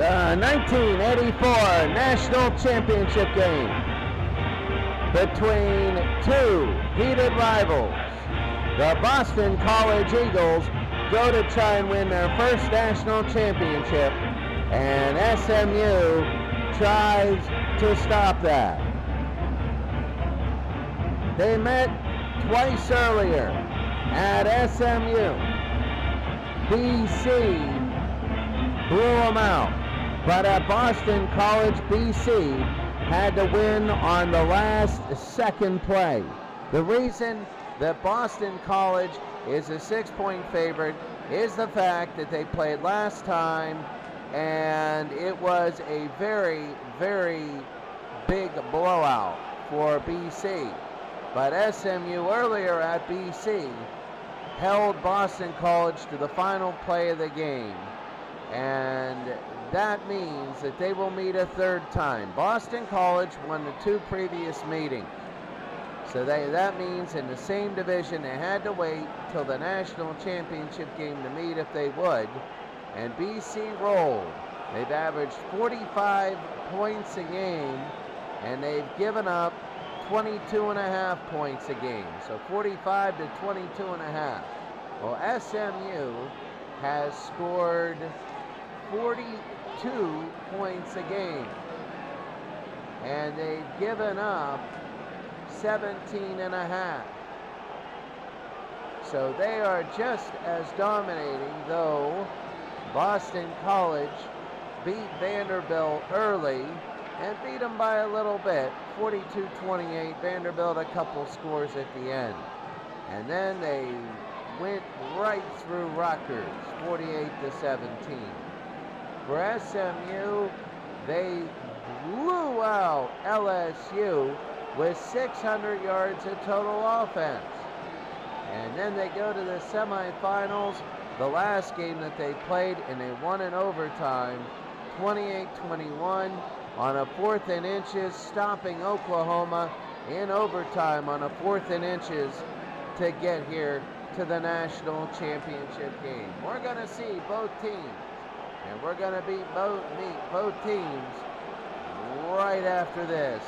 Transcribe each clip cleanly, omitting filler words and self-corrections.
The 1984 National Championship game between two heated rivals. The Boston College Eagles go to try and win their first national championship, and SMU tries to stop that. They met twice earlier at SMU. BC blew them out, but at Boston College, BC had to win on the last second play. The reason that Boston College is a 6-point favorite is the fact that they played last time, and it was a very, very big blowout for BC. But SMU earlier at BC held Boston College to the final play of the game, and that means that they will meet a third time. Boston College won the two previous meetings, so that means in the same division they had to wait till the national championship game to meet if they would, and BC rolled. They've averaged 45 points a game, and they've given up 22.5 points a game, so 45 to 22.5. Well, SMU has scored 42 points a game, and they've given up 17.5. So they are just as dominating, though Boston College beat Vanderbilt early and beat them by a little bit, 42-28. Vanderbilt a couple scores at the end. And then they went right through Rutgers, 48-17. For SMU, they blew out LSU with 600 yards of total offense. And then they go to the semifinals, the last game that they played, and they won in overtime, 28-21 on a 4th and inches, stopping Oklahoma in overtime on a 4th and inches to get here to the national championship game. We're going to see both teams, and we're going to meet both teams right after this.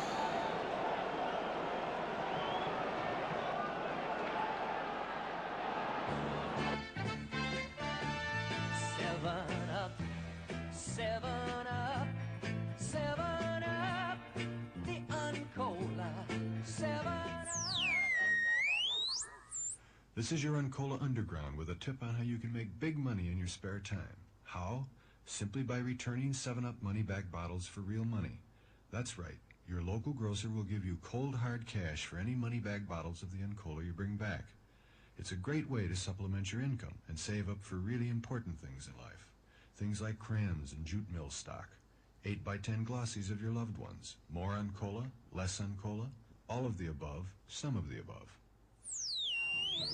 This is your Uncola Underground with a tip on how you can make big money in your spare time. How? Simply by returning 7-Up money back bottles for real money. That's right. Your local grocer will give you cold hard cash for any money back bottles of the Uncola you bring back. It's a great way to supplement your income and save up for really important things in life. Things like crayons and jute mill stock, 8x10 glossies of your loved ones, more Uncola, less Uncola, all of the above, some of the above.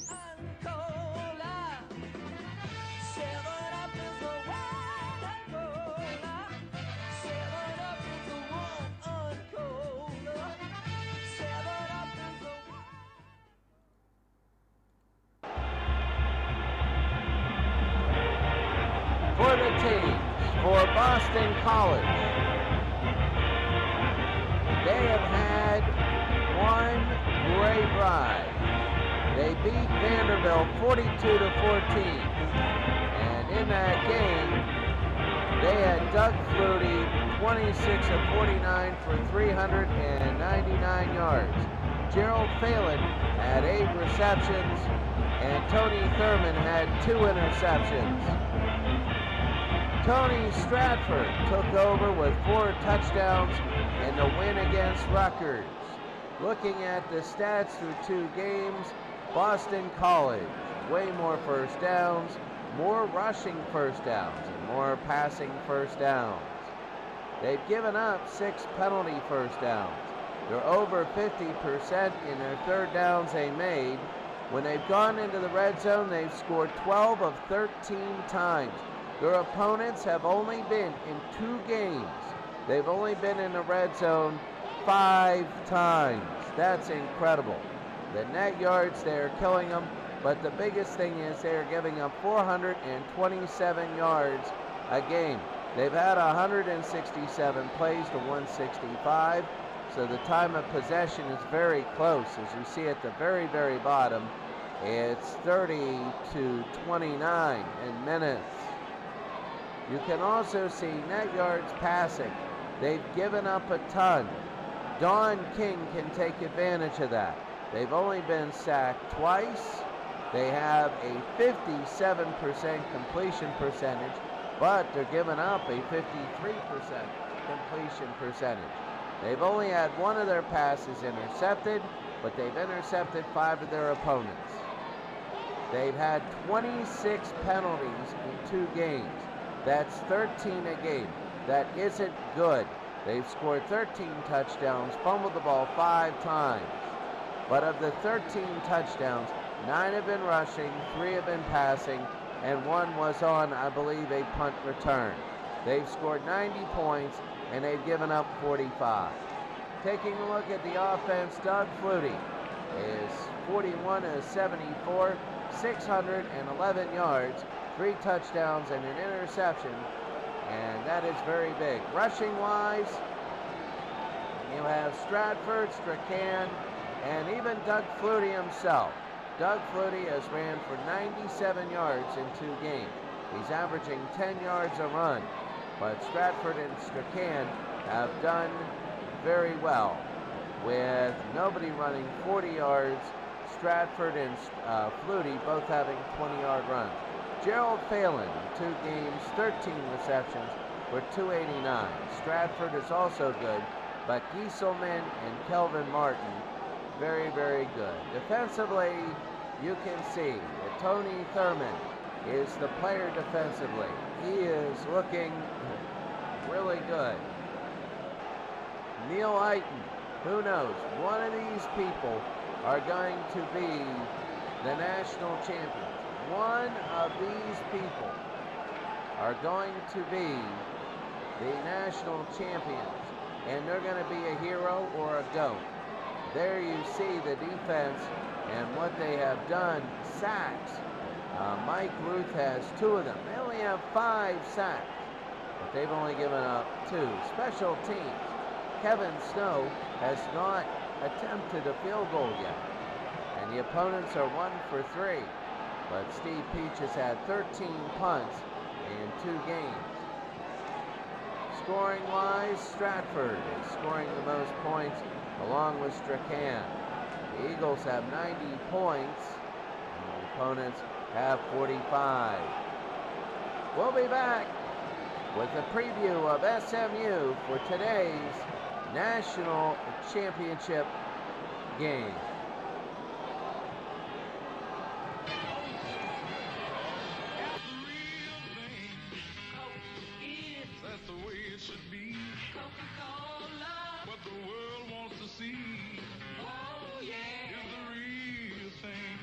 Uncola, 7-Up is the one Uncola, 7-Up is the one Uncola, 7-Up is the one. For the teams, for Boston College, they have had one great ride. They beat Vanderbilt 42-14, and in that game, they had Doug Flutie 26 of 49 for 399 yards. Gerald Phelan had 8 receptions, and Tony Thurman had 2 interceptions. Tony Stratford took over with 4 touchdowns in the win against Rutgers. Looking at the stats through 2 games, Boston College, way more first downs, more rushing first downs, and more passing first downs. They've given up 6 penalty first downs. They're over 50% in their third downs they made. When they've gone into the red zone, they've scored 12 of 13 times. Their opponents have only been in 2 games. They've only been in the red zone 5 times. That's incredible. The net yards, they're killing them, but the biggest thing is they're giving up 427 yards a game. They've had 167 plays to 165, so the time of possession is very close. As you see at the very, very bottom, it's 30-29 in minutes. You can also see net yards passing. They've given up a ton. Don King can take advantage of that. They've only been sacked twice. They have a 57% completion percentage, but they're giving up a 53% completion percentage. They've only had one of their passes intercepted, but they've intercepted 5 of their opponents. They've had 26 penalties in 2 games. That's 13 a game. That isn't good. They've scored 13 touchdowns, fumbled the ball 5 times. But of the 13 touchdowns, 9 have been rushing, 3 have been passing, and 1 was on, I believe, a punt return. They've scored 90 points, and they've given up 45. Taking a look at the offense, Doug Flutie is 41 of 74, 611 yards, 3 touchdowns, and an interception, and that is very big. Rushing-wise, you have Stratford, Strachan, and even Doug Flutie himself. Doug Flutie has ran for 97 yards in 2 games. He's averaging 10 yards a run, but Stratford and Strachan have done very well with nobody running 40 yards. Stratford and Flutie both having 20-yard runs. Gerald Phelan in 2 games, 13 receptions for 289. Stratford is also good, but Gieselman and Kelvin Martin, very, very good. Defensively, you can see that Tony Thurman is the player defensively. He is looking really good. Neil Eiton, who knows? One of these people are going to be the national champions. One of these people are going to be the national champions, and they're going to be a hero or a goat. There you see the defense and what they have done. Sacks. Mike Ruth has 2 of them. They only have 5 sacks, but they've only given up 2. Special teams. Kevin Snow has not attempted a field goal yet, and the opponents are 1 for 3. But Steve Peach has had 13 punts in 2 games. Scoring-wise, Stratford is scoring the most points along with Strachan. The Eagles have 90 points, and the opponents have 45. We'll be back with a preview of SMU for today's national championship game. That's the way it should be. Coca-Cola, what the world wants to see. Oh yeah, is the real thing.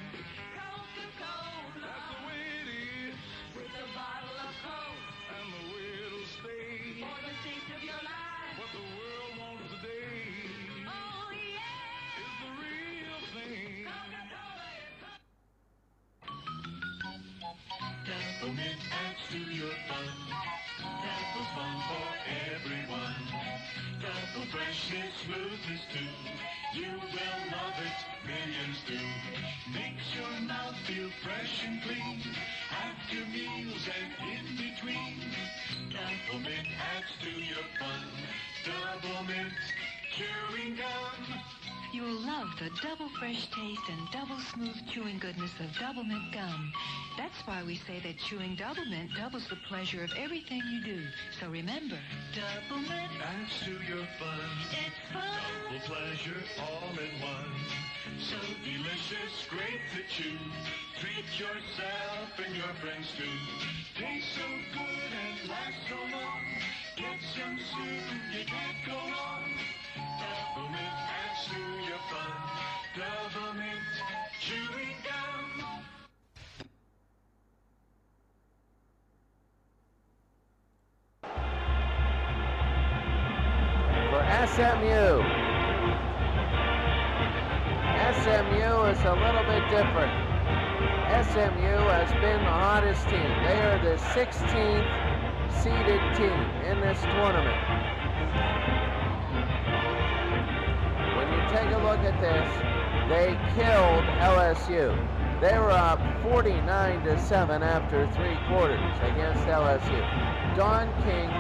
Coca-Cola, that's the way it is. With a bottle of Coke, and the way it'll stay. For the taste of your life, what the world wants today. Oh yeah, is the real thing. Coca-Cola is Double Mint adds to your fun. Double fun for everyone. Double freshness, smoothness too. You will love it, millions do. Makes your mouth feel fresh and clean. After meals and in between. Double Mint adds to your fun. Double Mint chewing gum. You'll love the double fresh taste and double smooth chewing goodness of Double Mint gum. That's why we say that chewing Double Mint doubles the pleasure of everything you do. So remember, Double Mint Adds to your fun. it's fun. Double pleasure all in one. So delicious, great to chew. Treat yourself and your friends too. Tastes so good and lasts so long. Get some soon, you can't go wrong. Double Mint adds to your fun. Double Mint chewing gum. For SMU. SMU is a little bit different. SMU has been the hottest team. They are the 16th seeded team in this tournament. When you take a look at this, they killed LSU. They were up 49-7 after 3 quarters against LSU. Don King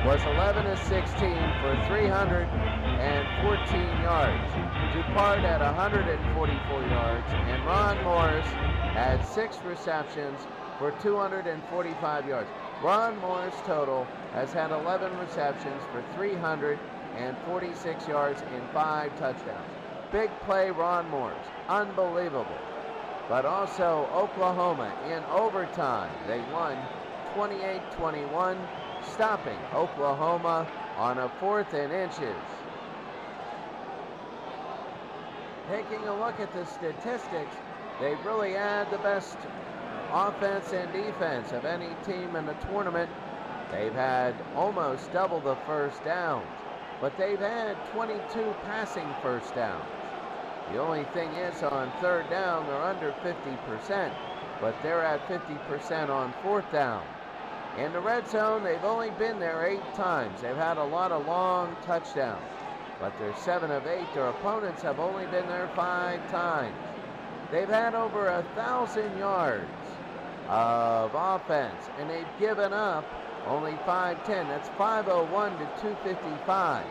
was 11 of 16 for 314 yards. Dupart had 144 yards, and Ron Morris had 6 receptions for 245 yards. Ron Morris total has had 11 receptions for 346 yards and 5 touchdowns. Big play Ron Morris, unbelievable. But also Oklahoma in overtime. They won 28-21, stopping Oklahoma on a 4th and inches. Taking a look at the statistics, they really had the best offense and defense of any team in the tournament. They've had almost double the first downs, but they've had 22 passing first downs. The only thing is, on 3rd down, they're under 50%, but they're at 50% on 4th down. In the red zone, they've only been there 8 times. They've had a lot of long touchdowns, but they're 7 of 8. Their opponents have only been there 5 times. They've had over 1,000 yards of offense, and they've given up only 510. That's 501 to 255.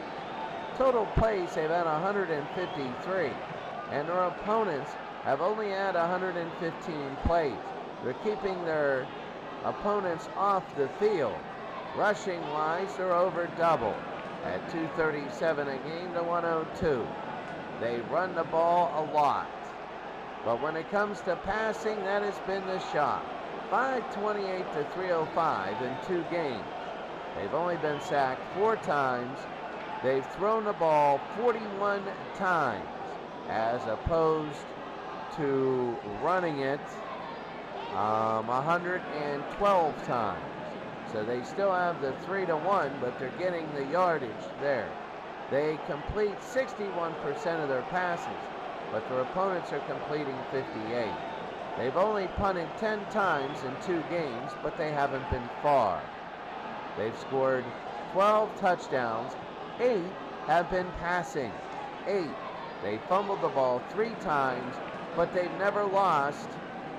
Total plays, they've had 153. And their opponents have only had 115 plays. They're keeping their opponents off the field. Rushing-wise, they're over double at 237 a game to 102. They run the ball a lot. But when it comes to passing, that has been the shot. 528 to 305 in 2 games. They've only been sacked 4 times. They've thrown the ball 41 times, as opposed to running it 112 times. So they still have the 3-1, but they're getting the yardage there. They complete 61% of their passes, but their opponents are completing 58. They've only punted 10 times in 2 games, but they haven't been far. They've scored 12 touchdowns. 8 have been passing. 8. They fumbled the ball 3 times, but they've never lost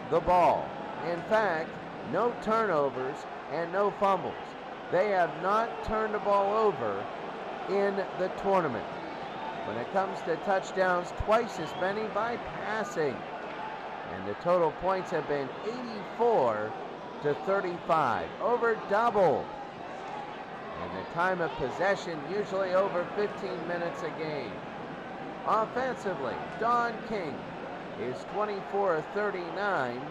the ball. In fact, no turnovers and no fumbles. They have not turned the ball over in the tournament. When it comes to touchdowns, twice as many by passing. And the total points have been 84 to 35, over double. And the time of possession usually over 15 minutes a game. Offensively, Don King is 24 of 39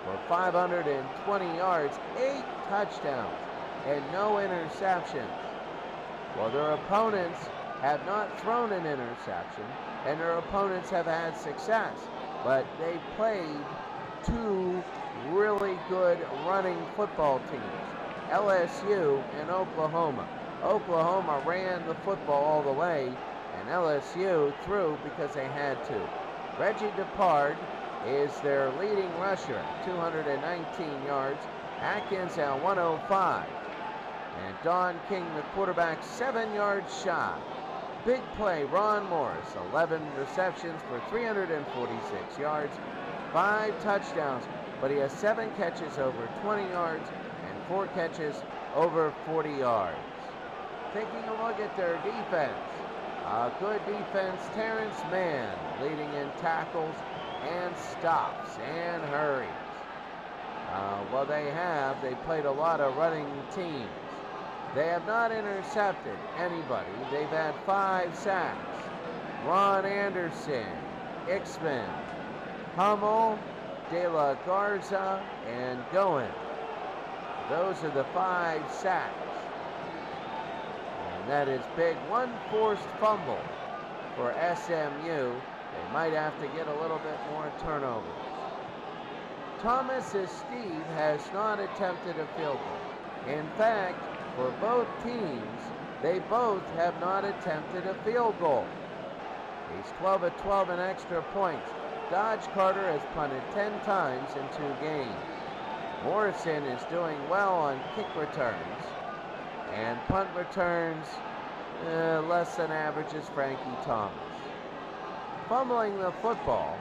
for 520 yards, 8 touchdowns, and no interceptions. Well, their opponents have not thrown an interception, and their opponents have had success, but they played 2 really good running football teams, LSU and Oklahoma. Oklahoma ran the football all the way, and LSU threw because they had to. Reggie Depard is their leading rusher, 219 yards. Atkins at 105. And Don King, the quarterback, 7 yards shy. Big play, Ron Morris, 11 receptions for 346 yards, 5 touchdowns, but he has 7 catches over 20 yards and 4 catches over 40 yards. Taking a look at their defense. A good defense, Terrence Mann leading in tackles and stops and hurries. Well, they played a lot of running teams. They have not intercepted anybody. They've had 5 sacks. Ron Anderson, Ixman, Hummel, De La Garza, and Goen. Those are the 5 sacks. And that is big. 1 forced fumble for SMU. They might have to get a little bit more turnovers. Thomas Steve has not attempted a field goal. In fact, for both teams, they both have not attempted a field goal. He's 12 of 12 in extra points. Dodge Carter has punted 10 times in 2 games. Morrison is doing well on kick returns. And punt returns, less than average is Frankie Thomas. Fumbling the football,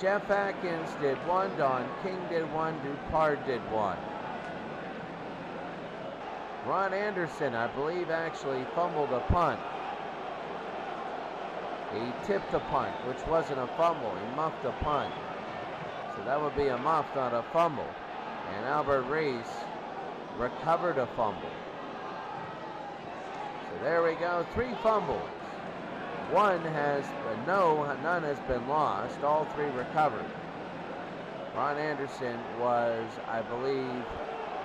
Jeff Atkins did one, Don King did one, Dupard did one. Ron Anderson, I believe, actually fumbled a punt. He tipped a punt, which wasn't a fumble. He muffed a punt. So that would be a muff, not a fumble. And Albert Reese recovered a fumble. So there we go, 3 fumbles. None has been lost. All 3 recovered. Ron Anderson was, I believe,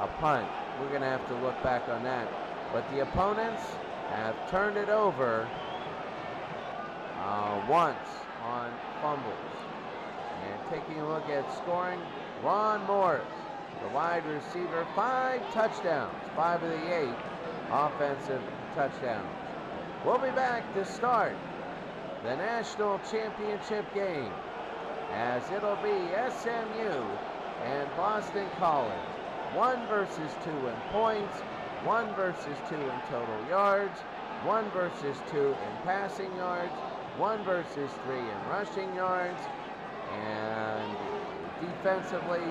a punt. We're going to have to look back on that. But the opponents have turned it over once on fumbles. And taking a look at scoring, Ron Morris, the wide receiver, 5 touchdowns, 5 of the 8 offensive touchdowns. We'll be back to start the national championship game, as it'll be SMU and Boston College. 1 versus 2 in points, 1 versus 2 in total yards, 1 versus 2 in passing yards, 1 versus 3 in rushing yards, and defensively,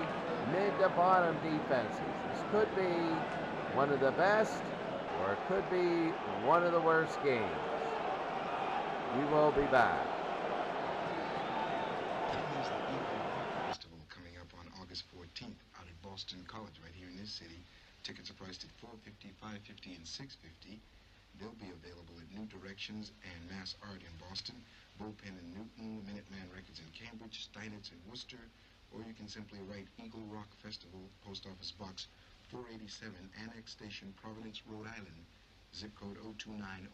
mid to bottom defenses. This could be one of the best, or it could be one of the worst games. We will be back. There's the Eagle Rock Festival coming up on August 14th out at Boston College, right here in this city. Tickets are priced at $4.50, $5.50, and $6.50. They'll be available at New Directions and Mass Art in Boston, Bullpen in Newton, Minuteman Records in Cambridge, Steinitz in Worcester, or you can simply write Eagle Rock Festival, Post Office Box 487, Annex Station, Providence, Rhode Island, zip code 02901.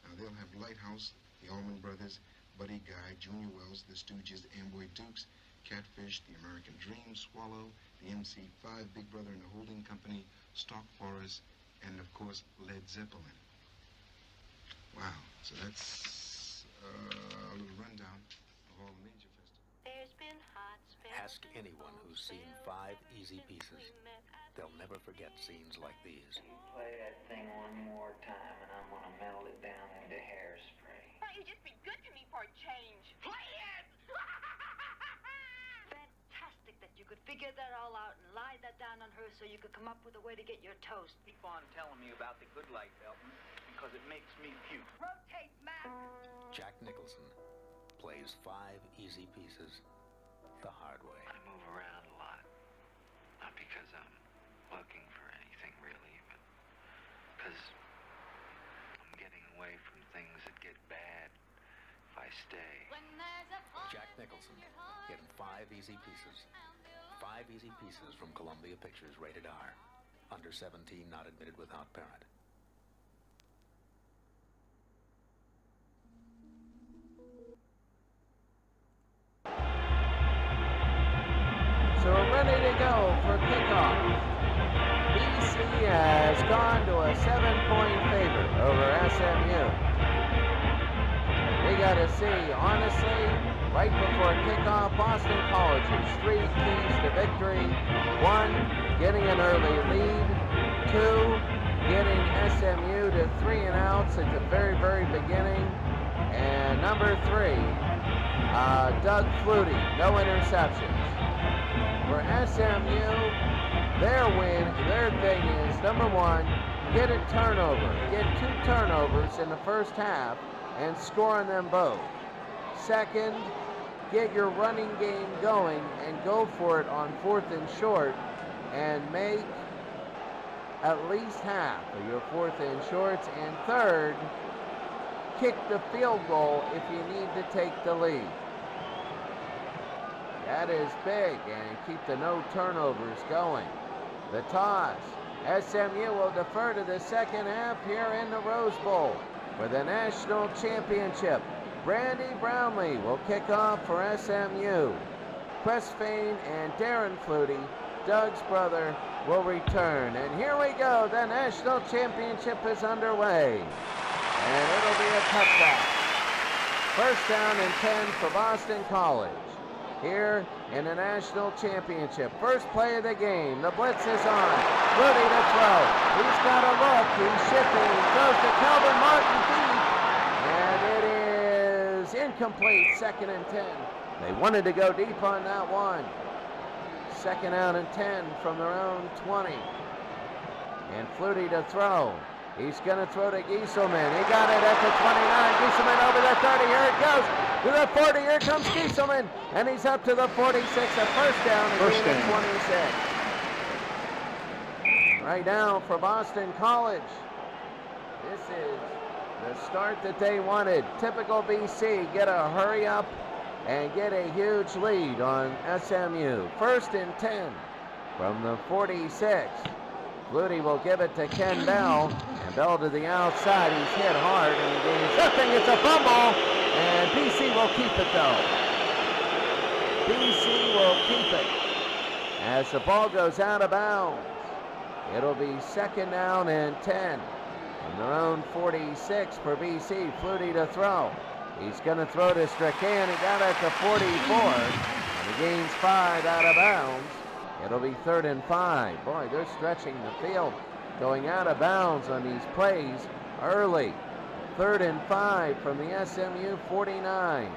Now they'll have Lighthouse, the Allman Brothers, Buddy Guy, Junior Wells, the Stooges, Amboy Dukes, Catfish, the American Dream, Swallow, the MC5, Big Brother and the Holding Company, Stock Forest, and of course Led Zeppelin. Wow, so that's a little rundown of all the major festivals. There's been hot spells. Ask anyone who's seen 5 Easy Pieces. They'll never forget scenes like these. Play that thing one more time and I'm gonna melt it down into hairspray. Why don't you just be good to me for a change? Play it! Fantastic that you could figure that all out and lie that down on her so you could come up with a way to get your toast. Keep on telling me about the good life, Elton, because it makes me puke. Rotate, Mac! Jack Nicholson plays 5 Easy Pieces the hard way. I move around a lot. Not because I'm looking for anything really, but because I'm getting away from things that get bad if I stay. Jack Nicholson in 5 Easy Pieces. 5 Easy Pieces from Columbia Pictures, rated R. Under 17, not admitted without parent. So we're ready to go for kickoff. BC has gone to a 7-point favorite over SMU. We got to see, honestly, right before kickoff, Boston College's 3 keys to victory. 1, getting an early lead. 2, getting SMU to 3 and outs at the very, very beginning. And number 3, Doug Flutie, no interceptions. For SMU, their thing is, number 1, get a turnover. Get 2 turnovers in the first half and score on them both. Second, get your running game going and go for it on 4th and short and make at least half of your 4th and shorts. And third, kick the field goal if you need to take the lead. That is big, and keep the no turnovers going. The toss. SMU will defer to the second half here in the Rose Bowl for the national championship. Brandy Brownlee will kick off for SMU. Quest Fain and Darren Flutie, Doug's brother, will return. And here we go. The national championship is underway. And it'll be a cutback. First down and 10 for Boston College. here in the national championship. First play of the game. The blitz is on. Flutie to throw. He's got a look. He's shifting. He throws to Calvin Martin deep. And it is incomplete. 2nd and 10. They wanted to go deep on that one. 2nd out and 10 from their own 20. And Flutie to throw. He's going to throw to Gieselman. He got it at the 29. Gieselman over the 30. Here it goes. To the 40. Here comes Gieselman. And he's up to the 46. A first down. First again down. at 26. Right now for Boston College. This is the start that they wanted. Typical BC. Get a hurry up and get a huge lead on SMU. 1st and 10 from the 46. Flutie will give it to Ken Bell, and Bell to the outside. He's hit hard, and he gains nothing. It's a fumble, and BC will keep it, though. BC will keep it as the ball goes out of bounds. It'll be 2nd down and 10 from their own 46 for BC. Flutie to throw. He's going to throw to Strachan. He got it to 44, and he gains 5 out of bounds. It'll be 3rd and 5. Boy, they're stretching the field, going out of bounds on these plays early. 3rd and 5 from the SMU 49.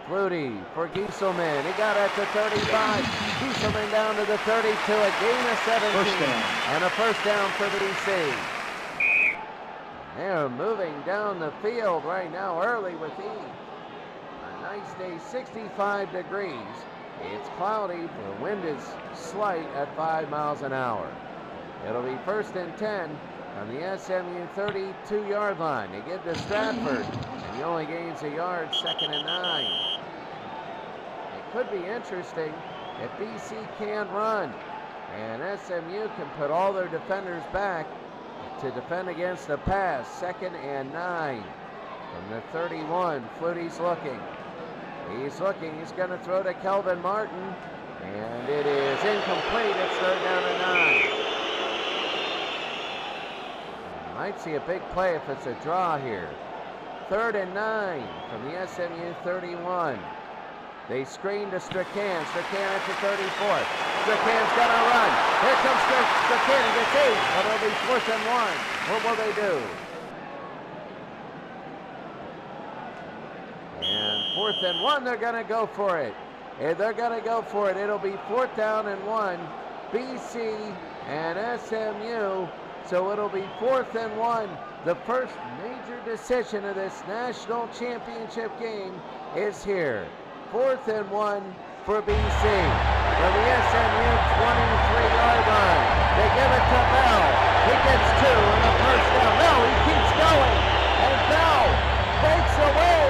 Flutie for Gieselman. He got it to 35. Gieselman down to the 32. A gain of 17. First down. And a first down for BC. They're moving down the field right now early with ease. A nice day, 65 degrees. It's cloudy, the wind is slight at 5 miles an hour. It'll be 1st and 10 on the SMU 32-yard line. They give to Stratford, and he only gains a yard, 2nd and 9. It could be interesting if BC can run, and SMU can put all their defenders back to defend against the pass. 2nd and 9 from the 31. Flutie's looking. He's looking. He's going to throw to Kelvin Martin. And it is incomplete. It's 3rd down and 9. Might see a big play if it's a draw here. 3rd and 9 from the SMU 31. They screen to Strachan. Strachan at the 34. Strachan's going to run. Here comes Strachan. He gets 8. But it'll be 4th and 1. What will they do? And 4th and 1, they're going to go for it. And they're going to go for it. It'll be 4th down and 1. BC and SMU. So it'll be 4th and 1. The first major decision of this national championship game is here. 4th and 1 for BC. For the SMU 23-yard line. They give it to Bell. He gets 2 and a first down. No, he keeps going. And Bell breaks away.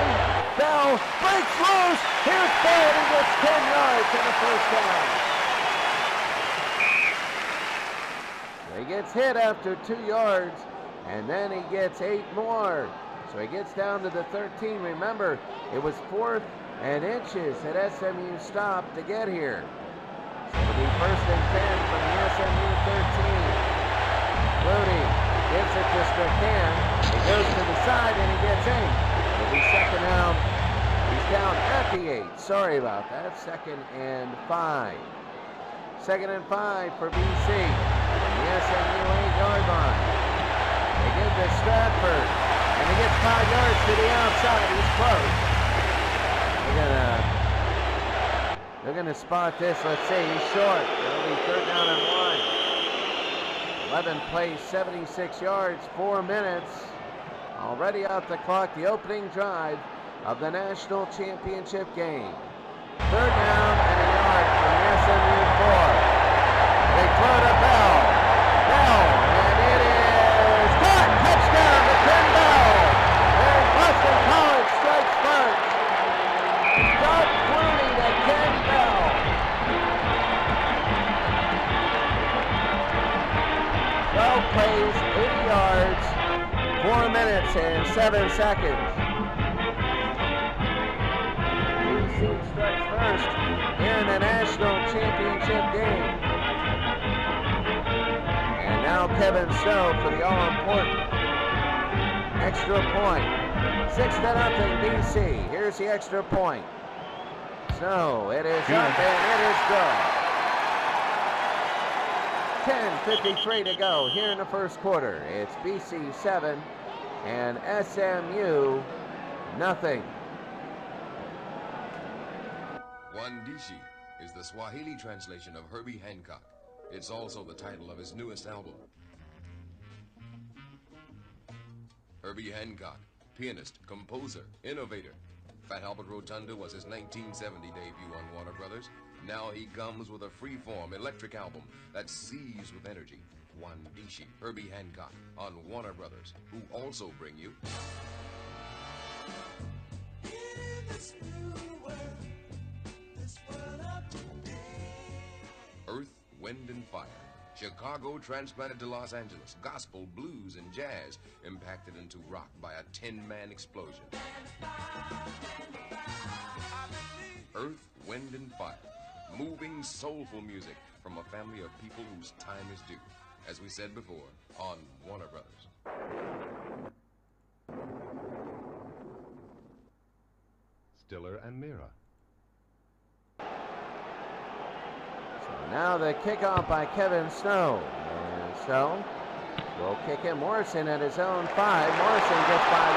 Bell breaks loose. Here's Bell. He gets 10 yards and a first down. He gets hit after 2 yards, and then he gets 8 more. So he gets down to the 13. Remember, it was 4th and inches that SMU stopped to get here. So it'll be 1st and 10 from the SMU 13. Flutie gives it to Strachan. He goes to the side and he gets 8. It'll be 2nd down. He's down at the 8. Sorry about that. 2nd and 5. 2nd and 5 for BC. The SMU 8-yard line. They give to Stratford. And he gets 5 yards to the outside. He's close. They're gonna spot this. Let's see. He's short. It'll be 3rd down and 1. 11 plays, 76 yards, 4 minutes. Already out the clock. The opening drive of the national championship game. 3rd down and a yard from the SMU 4. They throw to Bell. Bell, and it is caught. Touchdown to Ken Bell. And Boston College strikes first. Doug Flutie to Ken Bell. 12 plays, 80 yards, 4 minutes and 7 seconds. BC strikes first here in the national championship game. And now Kevin Stowe for the all-important extra point. 6-0 BC. Here's the extra point. Snow. It is up and it is good. 10:53 to go here in the first quarter. It's BC 7 and SMU nothing. Wandishi is the Swahili translation of Herbie Hancock. It's also the title of his newest album. Herbie Hancock, pianist, composer, innovator. Fat Albert Rotunda was his 1970 debut on Warner Brothers. Now he comes with a free-form electric album that seethes with energy. Wandishi, Herbie Hancock on Warner Brothers, who also bring you Earth, Wind, and Fire. Chicago transplanted to Los Angeles. Gospel, blues, and jazz impacted into rock by a 10-man explosion. Earth, Wind, and Fire. Moving, soulful music from a family of people whose time is due. As we said before, on Warner Brothers. Stiller and Mira. Now the kickoff by Kevin Snow. And so will kick in Morrison at his own 5. Morrison gets by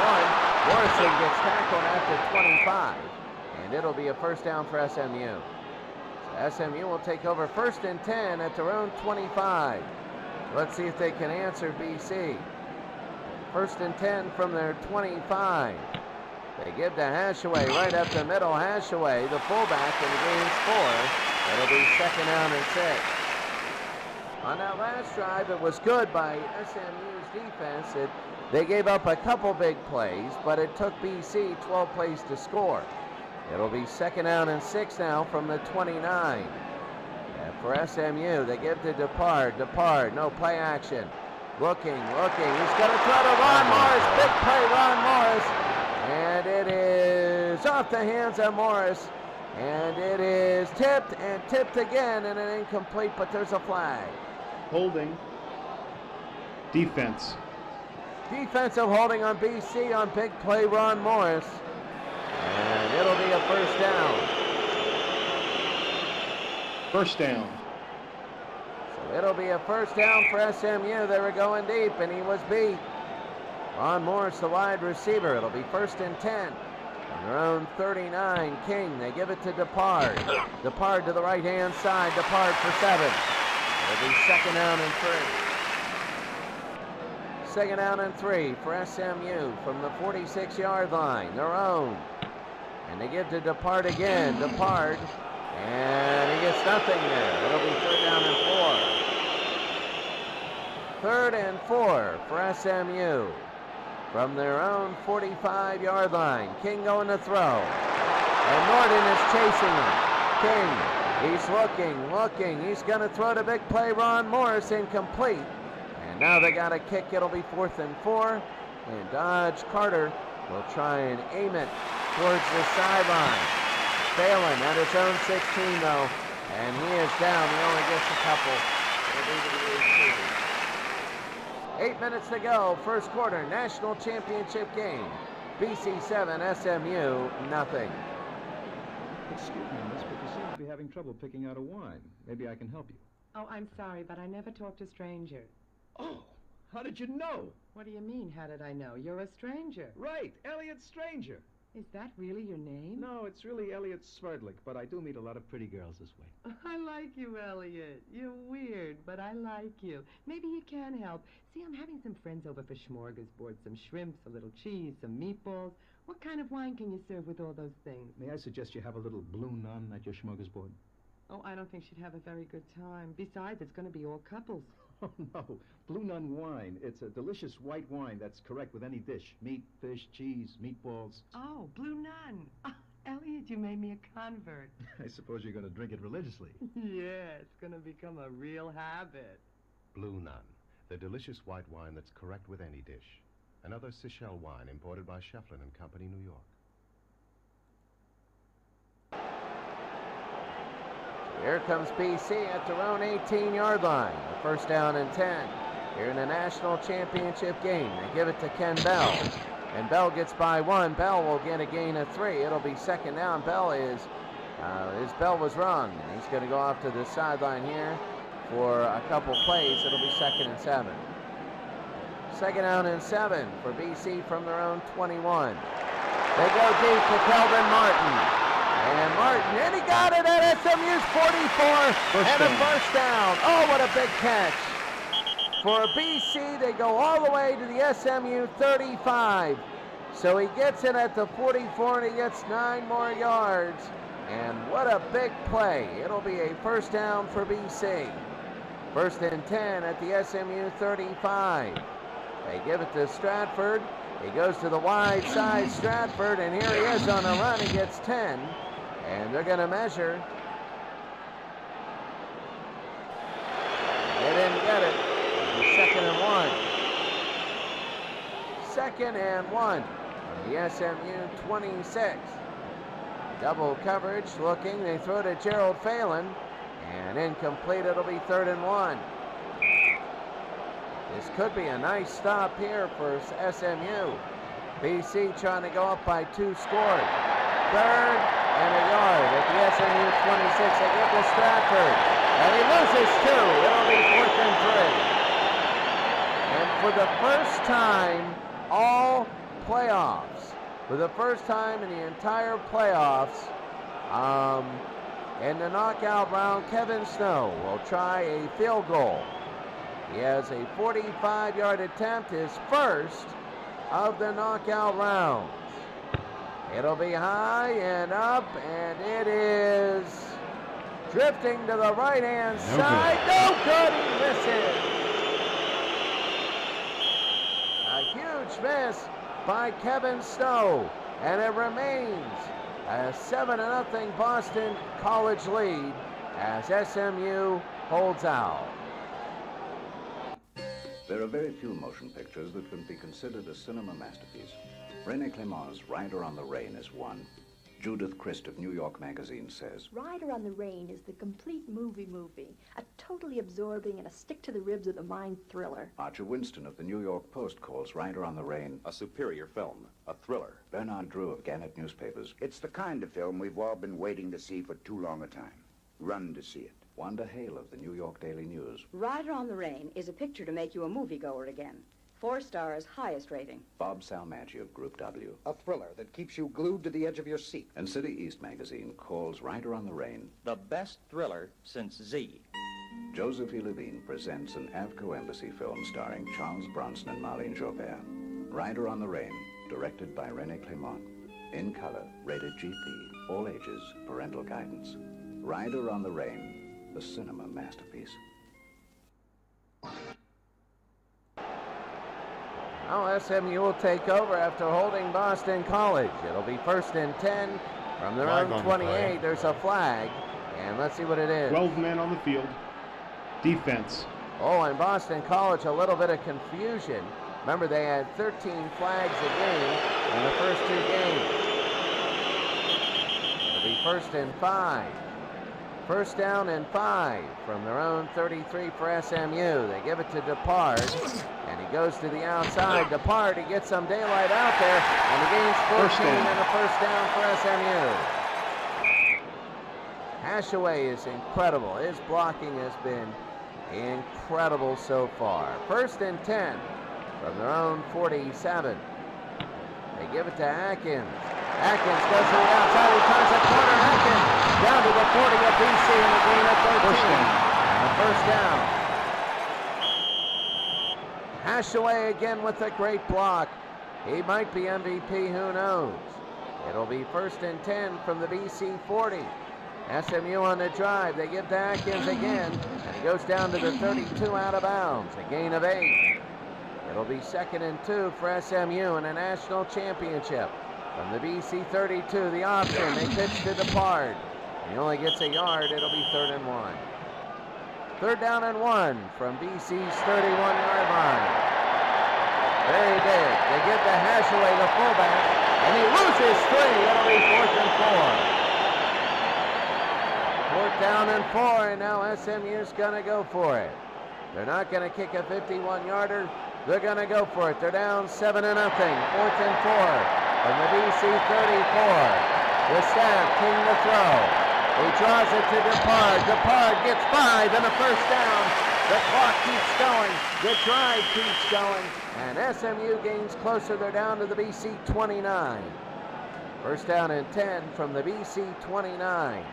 1. Morrison gets tackled after 25. And it'll be a first down for SMU. So SMU will take over 1st and 10 at their own 25. Let's see if they can answer BC. 1st and 10 from their 25. They give to Hashaway right up the middle. Hashaway, the fullback, and he gains 4. It'll be 2nd down and 6. On that last drive, it was good by SMU's defense. They gave up a couple big plays, but it took BC 12 plays to score. It'll be 2nd down and 6 now from the 29. And for SMU, they give to Depard. Depard, no play action. Looking. He's going to throw to Ron Morris. Big play, Ron Morris. And it is off the hands of Morris. And it is tipped and tipped again, and an incomplete, but there's a flag. Holding. Defense. Defensive holding on BC on big play Ron Morris. And it'll be a first down. First down. So it'll be a first down for SMU. They were going deep, and he was beat. Ron Morris, the wide receiver. It'll be 1st and 10. On their own 39, King, they give it to Depard. Depard to the right-hand side, Depard for 7. It'll be 2nd down and 3. 2nd down and 3 for SMU from the 46-yard line, their own. And they give to Depard again, Depard, and he gets nothing there. It'll be 3rd down and 4. 3rd and 4 for SMU. From their own 45-yard line. King going to throw. And Norton is chasing him. King, he's looking. He's going to throw the big play. Ron Morris incomplete. And now they got a kick. It'll be 4th and 4. And Dodge Carter will try and aim it towards the sideline. Failing at his own 16, though. And he is down. He only gets a couple. It'll be to the 18. 8 minutes to go, first quarter, national championship game. BC 7, SMU nothing. Excuse me, miss, but you seem to be having trouble picking out a wine. Maybe I can help you. Oh, I'm sorry, but I never talk to strangers. Oh, how did you know? What do you mean, how did I know? You're a stranger. Right, Elliot Stranger. Is that really your name? No, it's really Elliot Sverdlik, but I do meet a lot of pretty girls this way. I like you, Elliot. You're weird, but I like you. Maybe you can help. See, I'm having some friends over for smorgasbord, some shrimps, a little cheese, some meatballs. What kind of wine can you serve with all those things? May I suggest you have a little Blue Nun at your smorgasbord? Oh, I don't think she'd have a very good time. Besides, it's going to be all couples. Oh, no. Blue Nun wine. It's a delicious white wine that's correct with any dish. Meat, fish, cheese, meatballs. Oh, Blue Nun. Oh, Elliot, you made me a convert. I suppose you're going to drink it religiously. Yeah, it's going to become a real habit. Blue Nun, the delicious white wine that's correct with any dish. Another Seychelles wine imported by Shefflin and Company, New York. Here comes BC at their own 18-yard line. A first down and 10. Here in the national championship game, they give it to Ken Bell. And Bell gets by 1. Bell will get a gain of 3. It'll be 2nd down. Bell is His bell was rung, and he's going to go off to the sideline here for a couple plays. It'll be 2nd and 7. 2nd down and 7 for BC from their own 21. They go deep to Kelvin Martin. And Martin, and he got it at SMU's 44, and a first down. Oh, what a big catch. For BC, they go all the way to the SMU 35. So he gets it at the 44, and he gets 9 more yards. And what a big play. It'll be a first down for BC. 1st and 10 at the SMU 35. They give it to Stratford. He goes to the wide side, Stratford, and here he is on a run. He gets 10, and they're going to measure. They didn't get it. It'll be 2nd and 1. 2nd and 1 from the SMU 26. Double coverage looking. They throw to Gerald Phelan, and incomplete. It'll be 3rd and 1. This could be a nice stop here for SMU. BC trying to go up by 2 scores. 3rd and a yard at the SMU 26. They give to Stratford, and he loses 2. It'll be 4th and 3. And for the first time all playoffs, for the first time in the entire playoffs, in the knockout round, Kevin Snow will try a field goal. He has a 45-yard attempt, his first of the knockout rounds. It'll be high and up, and it is drifting to the right-hand side. No good, he misses. A huge miss by Kevin Snow, and it remains a 7-0 Boston College lead as SMU holds out. There are very few motion pictures that can be considered a cinema masterpiece. René Clément's Rider on the Rain is one. Judith Christ of New York Magazine says, Rider on the Rain is the complete movie, a totally absorbing and a stick-to-the-ribs-of-the-mind thriller. Archer Winston of the New York Post calls Rider on the Rain a superior film, a thriller. Bernard Drew of Gannett Newspapers. It's the kind of film we've all been waiting to see for too long a time. Run to see it. Wanda Hale of the New York Daily News. Rider on the Rain is a picture to make you a moviegoer again. 4 stars, highest rating. Bob Salmaggi of Group W. A thriller that keeps you glued to the edge of your seat. And City East Magazine calls Rider on the Rain the best thriller since Z. Joseph E. Levine presents an Avco Embassy film starring Charles Bronson and Marlene Jobert. Rider on the Rain, directed by René Clément. In color, rated GP, all ages, parental guidance. Rider on the Rain, the cinema masterpiece. Now SMU will take over after holding Boston College. It'll be 1st and 10 from their own 28. There's a flag, and let's see what it is. 12 men on the field. Defense. Oh, and Boston College, a little bit of confusion. Remember, they had 13 flags a game in the first 2 games. It'll be 1st and 5. 1st down and 5 from their own 33 for SMU. They give it to Depard, and he goes to the outside. Depard, he gets some daylight out there, and he gains 14 and a 1st down for SMU. Hashaway is incredible. His blocking has been incredible so far. 1st and 10 from their own 47. They give it to Atkins. Atkins goes to the outside. He turns the corner. Atkins down to the 40 of BC in the gain of 13. And a 1st down. Hashaway again with a great block. He might be MVP, who knows. It'll be 1st and 10 from the BC 40. SMU on the drive. They give to Atkins again, and he goes down to the 32 out of bounds. A gain of 8. It'll be 2nd and 2 for SMU in a national championship. From the BC 32, the option. They pitch to Depard. He only gets a yard. It'll be 3rd and 1. 3rd down and 1 from BC's 31-yard line. Very big. They give to Hashaway, the fullback, and he loses 3. It'll be 4th and 4. 4th down and 4, and now SMU's going to go for it. They're not going to kick a 51-yarder. They're going to go for it. They're down 7-0. 4th and 4 from the BC 34. The staff king to throw. He draws it to Depard. Depard gets by, then a first down. The clock keeps going. The drive keeps going. And SMU gains closer. They're down to the BC 29. First down and 10 from the BC 29.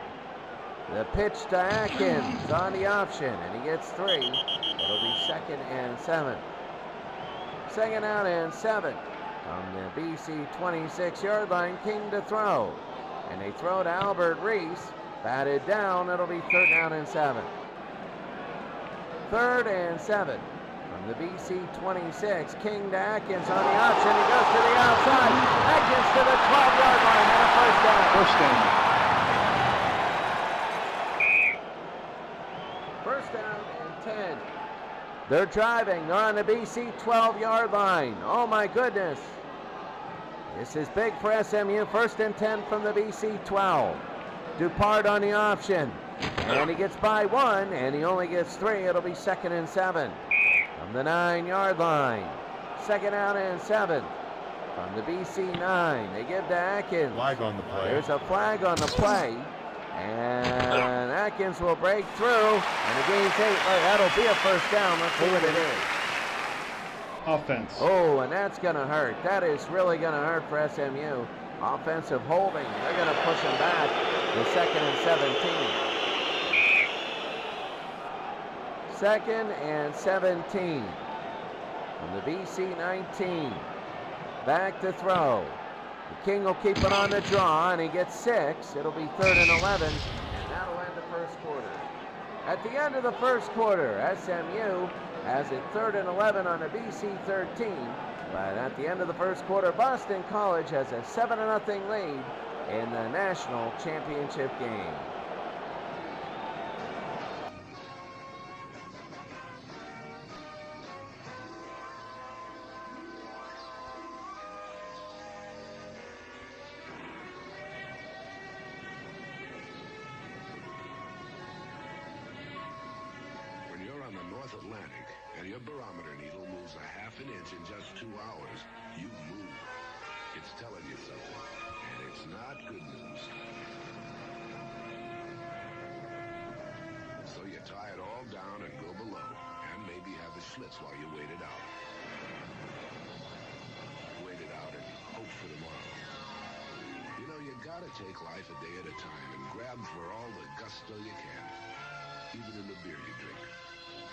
The pitch to Atkins on the option, and he gets 3. It'll be 2nd and 7. 2nd out and 7 from the BC 26-yard line. King to throw. And they throw to Albert Reese. Batted down. It'll be 3rd down and 7. 3rd and 7 from the BC 26. King to Atkins on the option. He goes to the outside. Atkins to the 12-yard line and a first down. First down and 10. They're driving. They're on the BC 12-yard line. Oh my goodness. This is big for SMU. 1st and 10 from the BC 12. Dupart on the option. And he gets by 1, and he only gets 3. It'll be 2nd and 7 from the 9-yard line. 2nd out and 7 from the BC 9. They give to Atkins. Flag on the play. There's a flag on the play. And Atkins will break through. And the gain's 8. That'll be a first down. Let's see what it is. Offense. Oh, and that's going to hurt. That is really going to hurt for SMU. Offensive holding. They're going to push him back to 2nd and 17. 2nd and 17 from the BC 19. Back to throw. The King will keep it on the draw, and he gets 6. It'll be 3rd and 11, and that'll end the first quarter. At the end of the first quarter, SMU has it 3rd and 11 on the BC 13. But at the end of the first quarter, Boston College has a 7-0 lead in the national championship game. When you're on the North Atlantic and your barometer needle moves a half an inch in just 2 hours, you move. It's telling you something, and it's not good news. So you tie it all down and go below, and maybe have a Schlitz while you wait it out. Wait it out and hope for tomorrow. You know, you gotta take life a day at a time and grab for all the gusto you can, even in the beer you drink.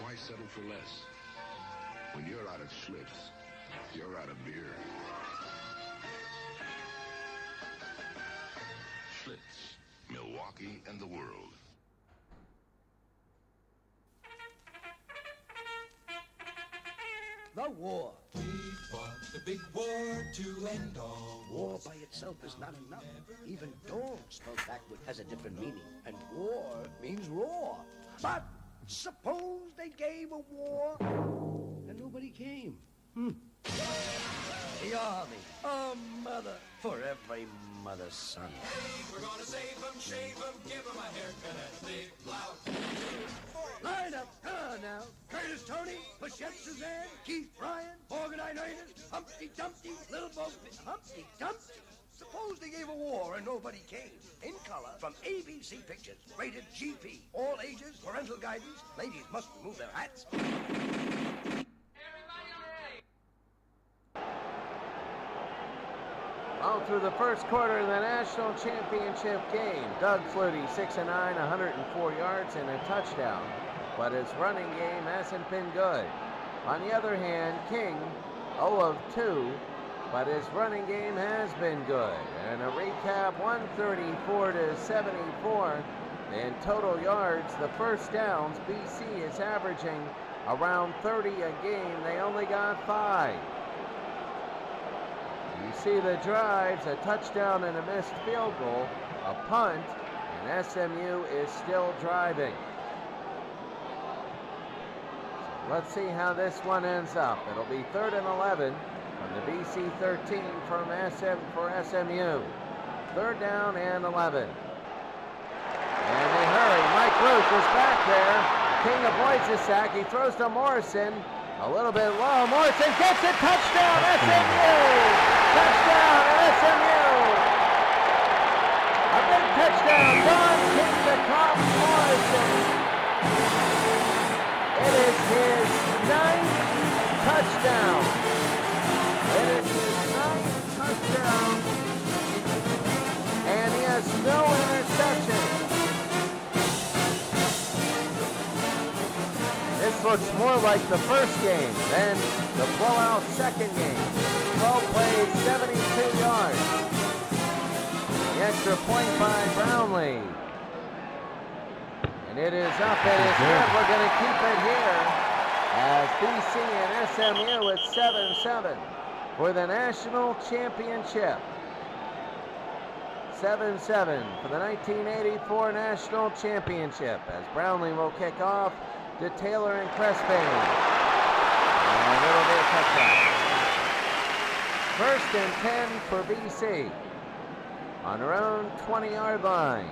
Why settle for less? When you're out of Schlitz, you're out of beer. Schlitz, Milwaukee and the world. The war. We fought the big war to end all War by itself is not enough. Even dog spelled backward has a different meaning. And war means roar. But suppose they gave a war and nobody came. The army, a mother for every mother's son. We're gonna save them, shave them, give them a haircut and live loud. Line up, come on now. Curtis Tony, Bichette Suzanne, Keith Bryan, Morgan Ioannidis, Humpty Dumpty, Little Bo Humpty Dumpty. Suppose they gave a war and nobody came. In color from ABC Pictures. Rated GP. All ages, parental guidance. Ladies must remove their hats. All through the first quarter of the national championship game, Doug Flutie, 6-9, 104 yards and a touchdown. But his running game hasn't been good. On the other hand, King, 0 of 2, but his running game has been good. And a recap, 134 to 74 in total yards. The first downs, BC is averaging around 30 a game. They only got 5. You see the drives, a touchdown and a missed field goal, a punt, and SMU is still driving. So let's see how this one ends up. It'll be 3rd and 11 from the BC 13 for SMU. 3rd down and 11. And they hurry. Mike Ruth is back there. King avoids the sack. He throws to Morrison. A little bit low. Morrison gets a touchdown. SMU! Touchdown, SMU! A big touchdown. Don King Tom Morrison. It is his 9th touchdown. It is his 9th touchdown. And he has no interception. This looks more like the first game than the blowout second game. 12 plays, 72 yards. The extra point by Brownlee. And it is up and it's good. We're going to keep it here as BC and SMU at 7-7 for the national championship. 7-7 for the 1984 national championship as Brownlee will kick off to Taylor and Crespin. And it'll be a touchdown. 1st and 10 for BC on their own 20-yard line.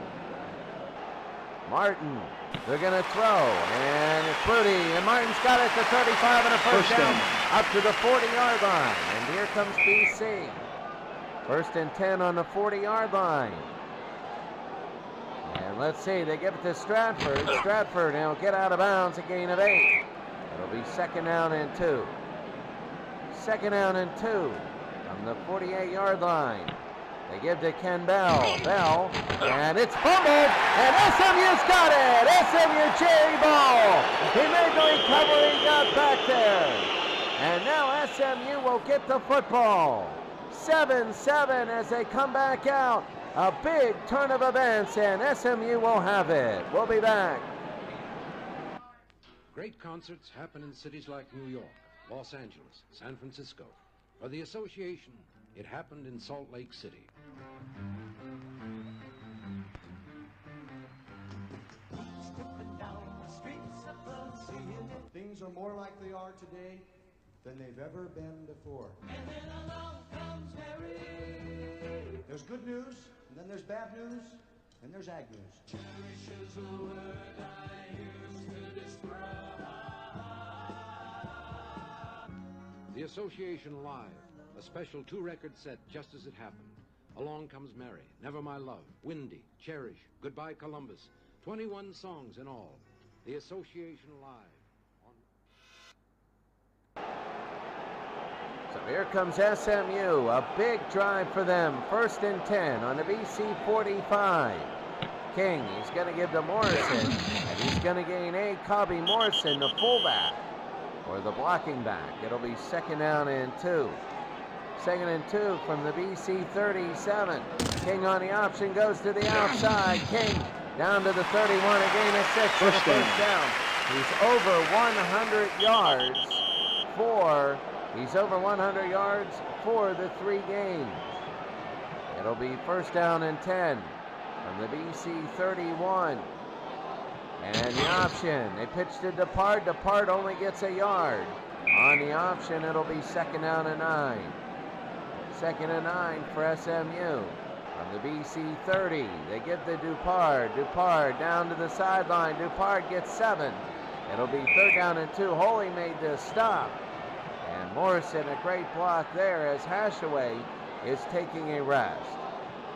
Martin, they're going to throw, and it's Flutie, and Martin's got it to 35 and a first down up to the 40-yard line. And here comes BC. 1st and 10 on the 40-yard line. And let's see, they give it to Stratford. Stratford will get out of bounds, a gain of 8. It'll be 2nd down and 2. 2nd down and 2 from the 48-yard line. They give to Ken Bell. Bell, and it's fumbled, and SMU's got it! SMU Jerry Ball! He made the recovery, got back there. And now SMU will get the football. 7-7 as they come back out. A big turn of events, and SMU will have it. We'll be back. Great concerts happen in cities like New York, Los Angeles, San Francisco. For the association, it happened in Salt Lake City. Things are more like they are today than they've ever been before. And then along comes Harry. There's good news, and then there's bad news, and there's ag news. Cherish is a word I use to describe. The Association Live, a special 2-record set just as it happened. Along Comes Mary, Never My Love, Windy, Cherish, Goodbye Columbus. 21 songs in all. The Association Live. So here comes SMU, a big drive for them. 1st and 10 on the BC 45. King, he's going to give to Morrison, and he's going to gain A. Cobby Morrison, the fullback, or the blocking back. It'll be 2nd down and 2. 2nd and 2 from the BC 37. King on the option goes to the outside. King down to the 31, a gain of 6 for the first down. He's over 100 yards for... He's over 100 yards for the 3 games. It'll be 1st down and 10 from the BC 31. And the option, they pitch to Depart. Depart only gets a yard. On the option, it'll be 2nd down and 9. 2nd and 9 for SMU. From the BC 30, they give to Dupart. Dupart down to the sideline. Dupart gets 7. It'll be 3rd down and 2. Holy made the stop. And Morrison, a great block there as Hashaway is taking a rest.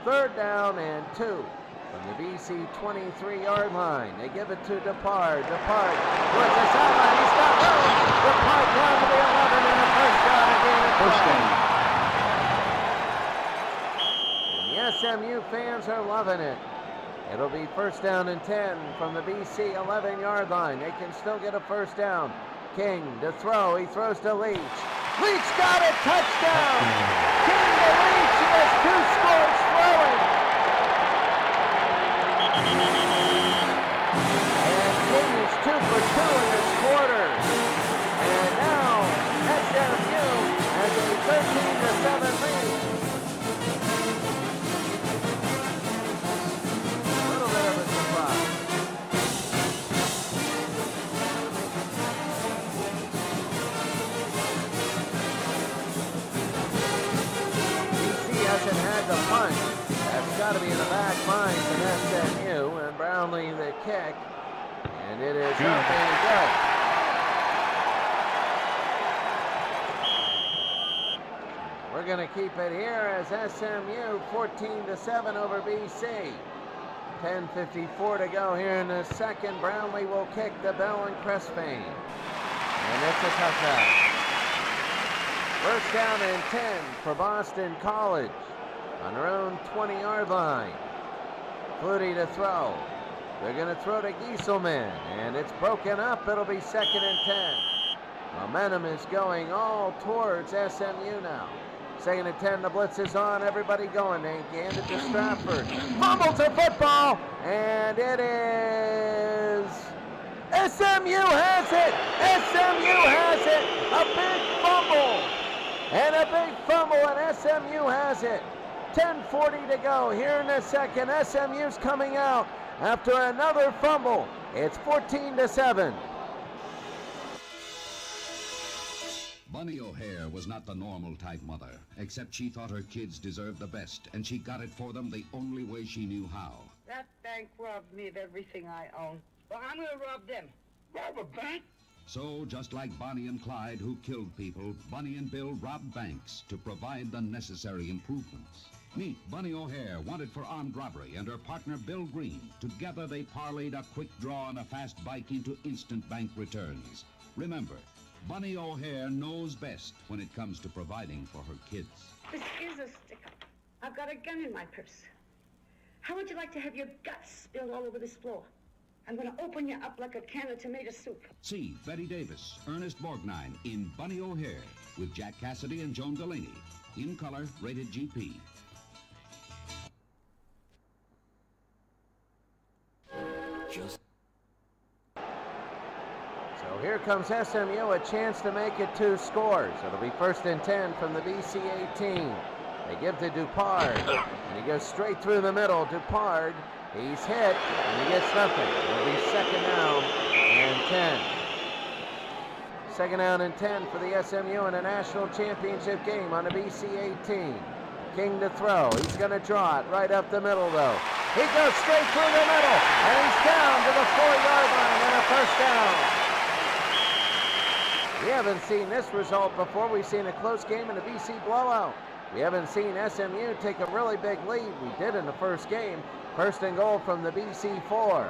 3rd down and 2 from the BC 23-yard line. They give it to Depart. Depart towards the sideline. He's got room. Depart down to the 11 and a first down again. First down. And the SMU fans are loving it. It'll be 1st down and 10 from the BC 11-yard line. They can still get a first down. King to throw. He throws to Leach. Leach got it. Touchdown. King to Leach. He has 2 scores throwing. And King is 2 for 2 in this quarter. And now SMU has a 13-7 lead. A little bit of a surprise. Hasn't had the punt. That's got to be in the back mind from SMU. And Brownlee the kick. And it is up and good. We're going to keep it here as SMU 14-7 over BC. 10:54 to go here in the second. Brownlee will kick the Bell and Crestfane. And it's a touchdown. First down and 10 for Boston College on their own 20-yard line. Flutie to throw. They're going to throw to Gieselman, and it's broken up. It'll be 2nd and 10. Momentum is going all towards SMU now. 2nd and 10, the blitz is on. Everybody going. They hand it to Stratford. Fumble to football, and it is... SMU has it! SMU has it! A big fumble! And a big fumble, and SMU has it. 10:40 to go here in the second. SMU's coming out after another fumble. It's 14-7. Bunny O'Hare was not the normal type mother, except she thought her kids deserved the best, and she got it for them the only way she knew how. That bank robbed me of everything I own. Well, I'm gonna rob them. Rob a bank? So, just like Bonnie and Clyde, who killed people, Bunny and Bill robbed banks to provide the necessary improvements. Meet Bunny O'Hare, wanted for armed robbery, and her partner Bill Green. Together they parlayed a quick draw and a fast bike into instant bank returns. Remember, Bunny O'Hare knows best when it comes to providing for her kids. This is a stick-up. I've got a gun in my purse. How would you like to have your guts spilled all over this floor? I'm going to open you up like a can of tomato soup. See Betty Davis, Ernest Borgnine in Bunny O'Hare with Jack Cassidy and Joan Delaney. In color, rated GP. So here comes SMU, a chance to make it 2 scores. It'll be 1st and 10 from the BC 18. They give to Dupard, and he goes straight through the middle. Dupard, he's hit, and he gets nothing. It'll be 2nd down and 10. 2nd down and 10 for the SMU in a national championship game on the BC 18. King to throw. He's going to draw it right up the middle, though. He goes straight through the middle, and he's down to the 4-yard line and a 1st down. We haven't seen this result before. We've seen a close game in the BC blowout. We haven't seen SMU take a really big lead. We did in the first game. 1st and goal from the BC 4.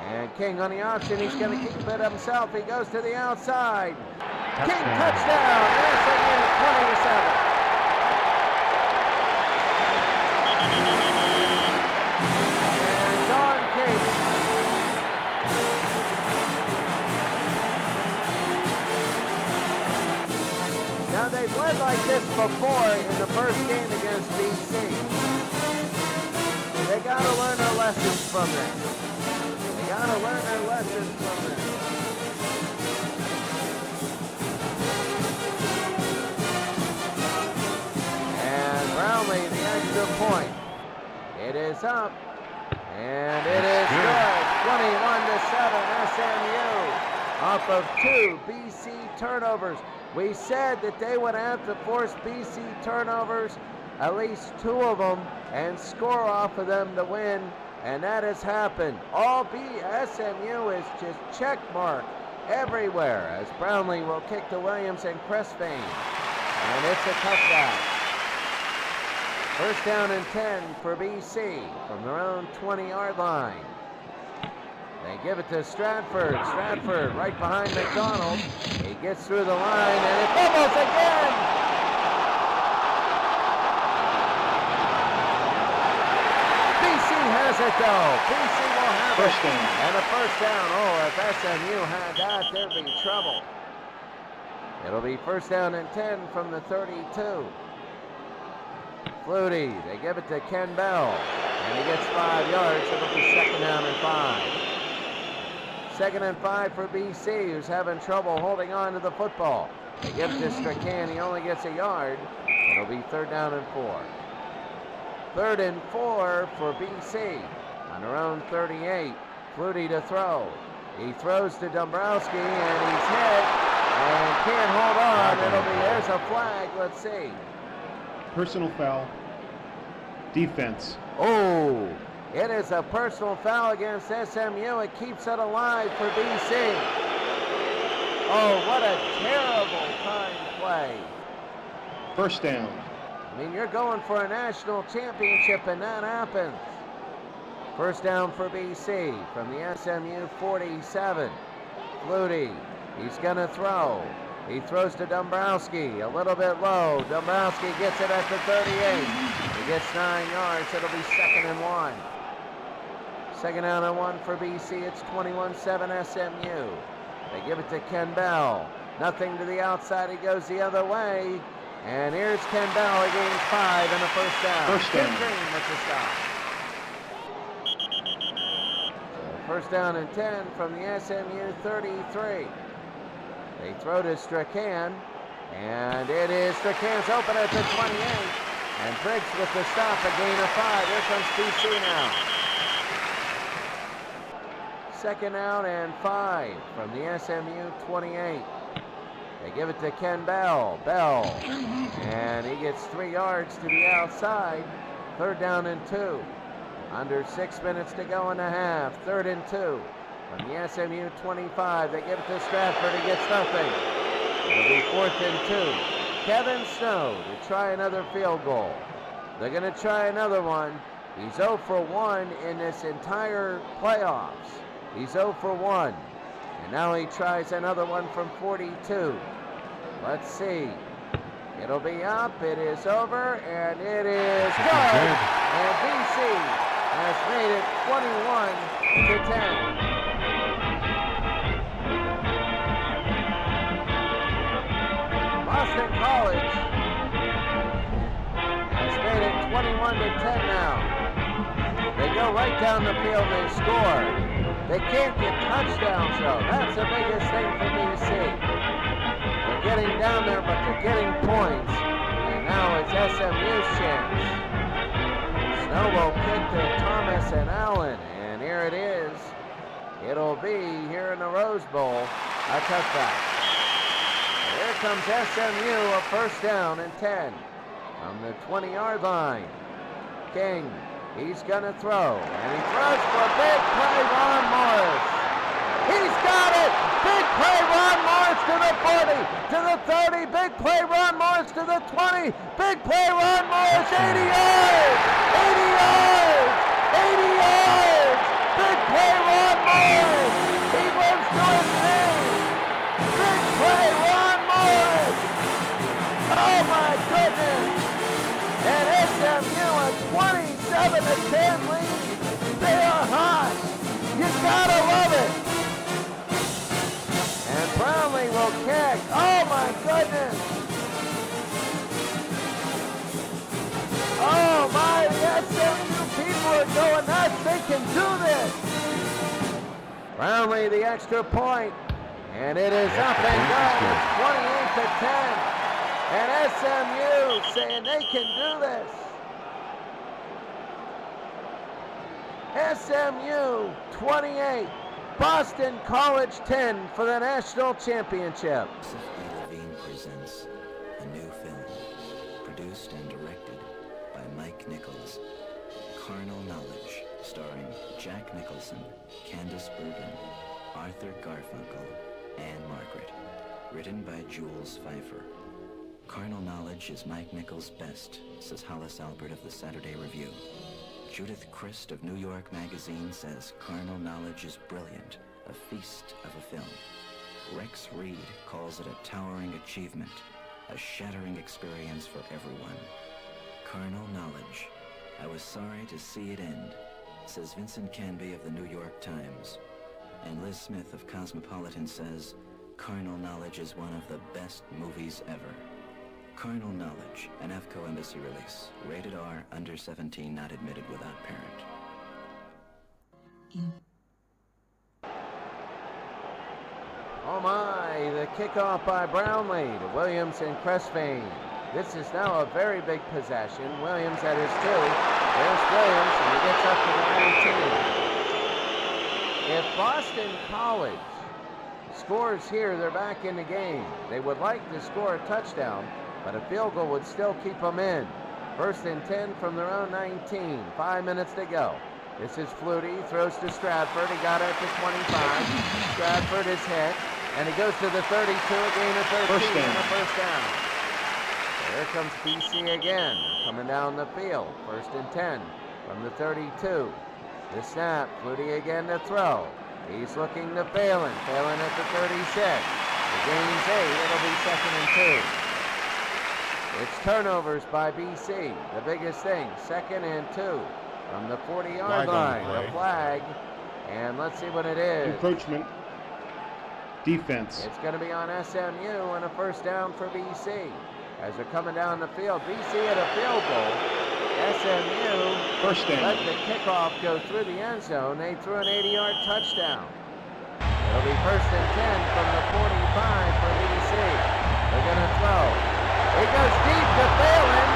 And King on the option. He's going to keep it himself. He goes to the outside. King touchdown. SMU 20-7. And Don King. Now they've led like this before in the first game against BC. They got to learn their lessons from this. They got to learn their lessons from this. And Brownlee, the extra point. It is up, and it is good. 21-7 SMU off of 2 BC turnovers. We said that they would have to force BC turnovers, at least 2 of them, and score off of them to win, and that has happened. All SMU is just check mark everywhere as Brownlee will kick to Williams and Crestfane, and it's a touchdown. 1st down and 10 for BC from their own 20-yard line. They give it to Stratford. Stratford right behind McDonald. He gets through the line, and it fumbles again! BC has it, though. BC will have First it. down. And a 1st down. Oh, if SMU had that, there'd be trouble. It'll be 1st down and 10 from the 32. Flutie, they give it to Ken Bell, and he gets 5 yards. It'll be 2nd down and 5. 2nd and 5 for BC, who's having trouble holding on to the football. They give it to Strachan. He only gets a yard. It'll be 3rd down and 4. 3rd and 4 for BC on their own 38. Flutie to throw. He throws to Dombrowski, and he's hit and can't hold on. There's a flag. Let's see. Personal foul. Defense. Oh, it is a personal foul against SMU. It keeps it alive for BC. Oh, what a terrible time play. 1st down. I mean, you're going for a national championship and that happens. First down for BC from the SMU 47. Flutie, he's going to throw. He throws to Dombrowski, a little bit low. Dombrowski gets it at the 38. He gets 9 yards. It'll be 2nd and 1. 2nd down and 1 for BC. It's 21-7 SMU. They give it to Ken Bell. Nothing to the outside. He goes the other way. And here's Ken Bell. He gains 5 and a first down. Tim Green with the stop. So first down and 10 from the SMU 33. They throw to Strachan. And it is Strachan's open at the 28. And Briggs with the stop, a gain of 5. Here comes BC now. 2nd out and 5 from the SMU 28. They give it to Ken Bell. Bell. And he gets 3 yards to the outside. 3rd down and 2. Under 6 minutes to go in the half. 3rd and 2 from the SMU 25. They give it to Stratford. He gets nothing. It'll be 4th and 2. Kevin Snow to try another field goal. They're going to try another one. He's 0 for 1 in this entire playoffs. He's 0 for 1. And now he tries another one from 42. Let's see. It'll be up. It is over. And it is good. And BC has made it 21 to 10. Boston College has made it 21 to 10 now. They go right down the field and they score. They can't get touchdowns, though. That's the biggest thing for BC. They're getting down there, but they're getting points. And now it's SMU's chance. Snow will kick to Thomas and Allen. And here it is. It'll be here in the Rose Bowl, a touchback. Here comes SMU, a first down and 10 from the 20-yard line. King. He's going to throw, and he throws for a big play, Ron Morris. He's got it! Big play, Ron Morris to the 40, to the 30. Big play, Ron Morris to the 20. Big play, Ron Morris, 80 yards! 80 yards! 80 yards! Big play, Ron Morris! He lives to his name! Big play, Ron Morris! Oh, my goodness! And SMU a 27 to 10 lead. They are hot. You gotta love it. And Brownlee will kick. Oh my goodness. Oh my, the SMU people are going nuts. They can do this. Brownlee the extra point. And it is up and down. It's 28 to 10. And SMU saying they can do this. SMU 28, Boston College 10 for the national championship. Levine presents a new film, produced and directed by Mike Nichols. Carnal Knowledge, starring Jack Nicholson, Candice Bergen, Arthur Garfunkel, and Margaret. Written by Jules Pfeiffer. Carnal Knowledge is Mike Nichols' best, says Hollis Albert of the Saturday Review. Judith Christ of New York Magazine says Carnal Knowledge is brilliant, a feast of a film. Rex Reed calls it a towering achievement, a shattering experience for everyone. Carnal Knowledge. I was sorry to see it end, says Vincent Canby of the New York Times. And Liz Smith of Cosmopolitan says, Carnal Knowledge is one of the best movies ever. Carnal Knowledge, an AFCO Embassy release. Rated R, under 17, not admitted without parent. Oh my, the kickoff by Brownlee to Williams and Crestvane. This is now a very big possession. Williams at his 2. There's Williams, and he gets up to the 19. If Boston College scores here, they're back in the game. They would like to score a touchdown, but a field goal would still keep them in. 1st and 10 from their own 19. 5 minutes to go. This is Flutie, throws to Stratford. He got it to 25. Stratford is hit, and he goes to the 32, a gain of 13, and a first down. There comes BC again, coming down the field. 1st and 10 from the 32. The snap. Flutie again to throw. He's looking to Phelan. Phelan at the 36. The gain's 8. It'll be 2nd and 2. It's turnovers by BC. The biggest thing. 2nd and 2 from the 40-yard line. The flag. And let's see what it is. Encroachment. Defense. It's going to be on SMU and a first down for BC. As they're coming down the field, BC at a field goal. SMU first down. Let the kickoff go through the end zone. They threw an 80-yard touchdown. It'll be 1st and 10 from the 45 for BC. They're going to throw. It goes deep to Phelan.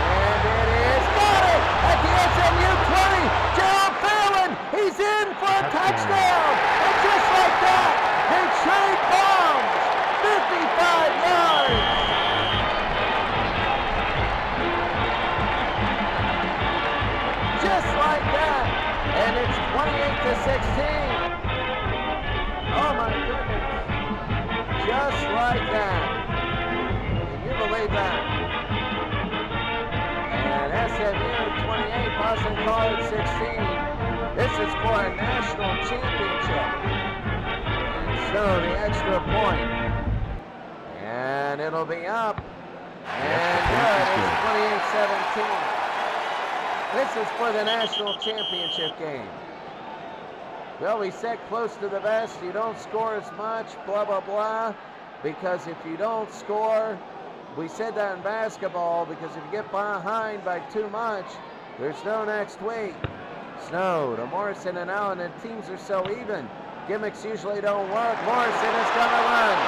And it is got it at the SMU 20. Gerald Phelan, he's in for a touchdown. And just like that, they trade bombs. 55 yards. Just like that. And it's 28-16. Oh my goodness. Just like that. Can you believe that? And SMU 28, Boston College 16. This is for a national championship. And so the extra point. And it'll be up. And good. It's 28-17. This is for the national championship game. Well, we said close to the vest, you don't score as much, blah, blah, blah, because if you don't score, we said that in basketball, because if you get behind by too much, there's no next week. Snow to Morrison and Allen, and teams are so even. Gimmicks usually don't work. Morrison is going to run.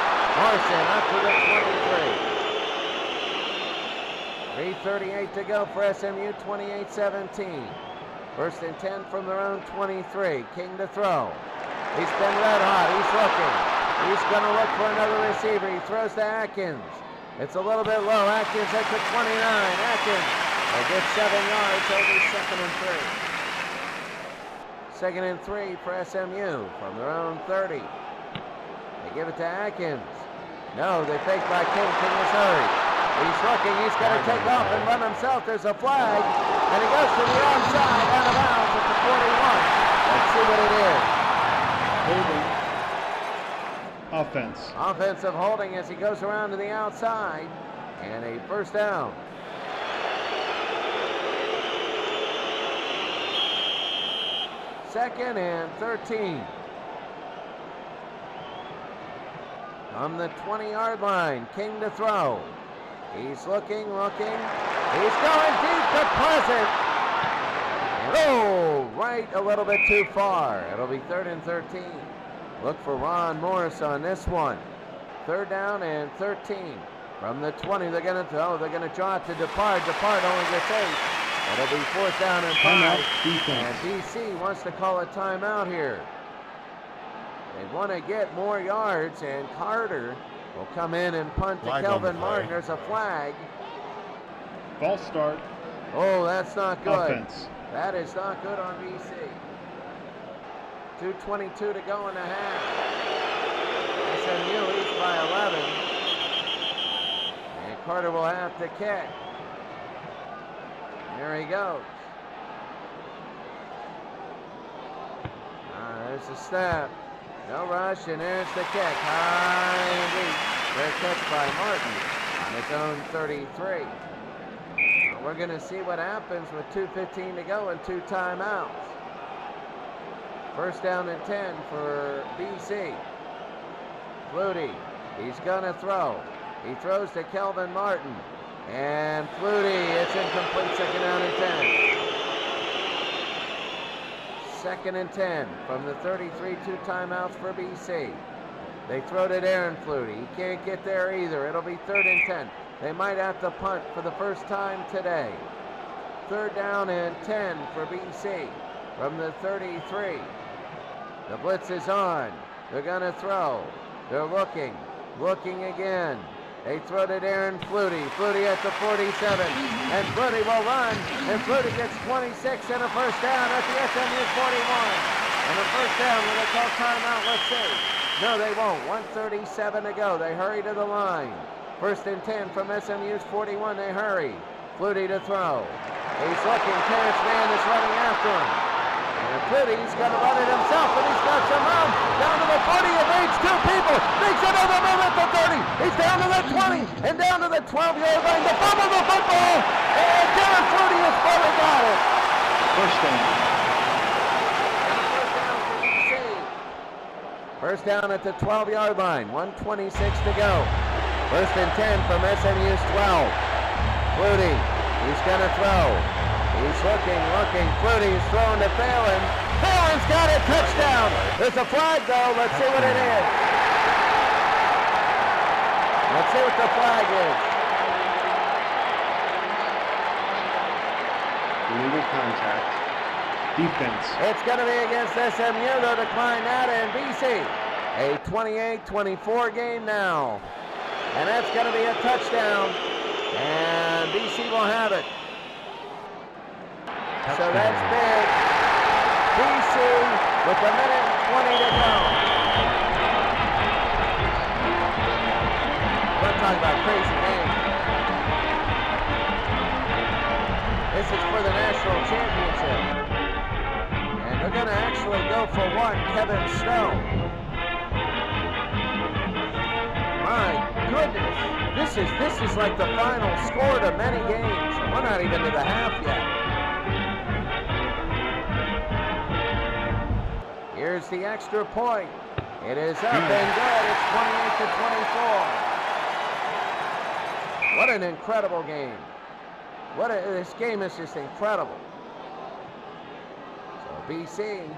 Morrison up to the 23. 3:38 to go for SMU, 28-17. 1st and 10 from their own 23. King to throw. He's been red hot. He's looking. He's going to look for another receiver. He throws to Atkins. It's a little bit low. Atkins at the 29. Atkins will get 7 yards. It'll be 2nd and 3. 2nd and 3 for SMU from their own 30. They give it to Atkins. No, they fake by King. King is hurried. He's looking. He's going to take off and run himself. There's a flag. And he goes to the outside, out of bounds at the 41. Let's see what it is. Holding. Offense. Offensive holding as he goes around to the outside. And a first down. Second and 13. On the 20-yard line, King to throw. He's looking. He's going deep to Pleasant. And oh, right a little bit too far. It'll be 3rd and 13. Look for Ron Morris on this one. 3rd down and 13. From the 20, they're going to throw. They're going to draw it to Depard. Depard only gets 8. It'll be 4th down and 5. And BC wants to call a timeout here. They want to get more yards, and Carter will come in and punt to Kelvin Martin. There's a flag. False start. Oh, that's not good. Offense. That is not good on BC. 2:22 to go in the half. SMU leads by 11. And Carter will have to kick. There he goes. There's the snap. No rush, and there's the kick. High and deep. Fair catch by Martin on his own 33. We're going to see what happens with 2:15 to go and 2 timeouts. First down and 10 for BC. Flutie, he's going to throw. He throws to Kelvin Martin. And Flutie, it's incomplete. 2nd down and 10. 2nd and 10 from the 33, 2 timeouts for BC. They throw to Aaron Flutie. He can't get there either. It'll be 3rd and 10. They might have to punt for the first time today. 3rd down and 10 for BC from the 33. The blitz is on. They're going to throw. They're looking again. They throw to Aaron Flutie. Flutie at the 47. And Flutie will run. And Flutie gets 26 and a first down at the SMU 41. And a first down. Will they call timeout? Let's see. No, they won't. 1:37 to go. They hurry to the line. 1st and 10 from SMU's 41. They hurry. Flutie to throw. He's looking. Terrence Mann is running after him. And Flutie's going to run it himself, and he's got some room. Down to the 40, it needs two people. Makes another move at the 30. He's down to the 20, and down to the 12-yard line to fumble the football. And Darren Flutie has fully got it. First down. First down at the 12-yard line. 1:26 to go. First and 10 from SMU's 12. Flutie, he's going to throw. He's looking. Flutie's throwing to Phelan. Phelan's got it. Touchdown. There's a flag, though. Let's see what it is. Let's see what the flag is. Illegal contact. Defense. It's going to be against SMU. They'll decline that, and BC. A 28-24 game now. And that's going to be a touchdown. And BC will have it. So that's big. BC with a minute and 20 to go. We're talking about a crazy game. This is for the national championship. And they're going to actually go for one, Kevin Snow. My goodness. This is like the final score to many games. And we're not even to the half yet. Here's the extra point. It is up and good. It's 28-24. What an incredible game. This game is just incredible. So BC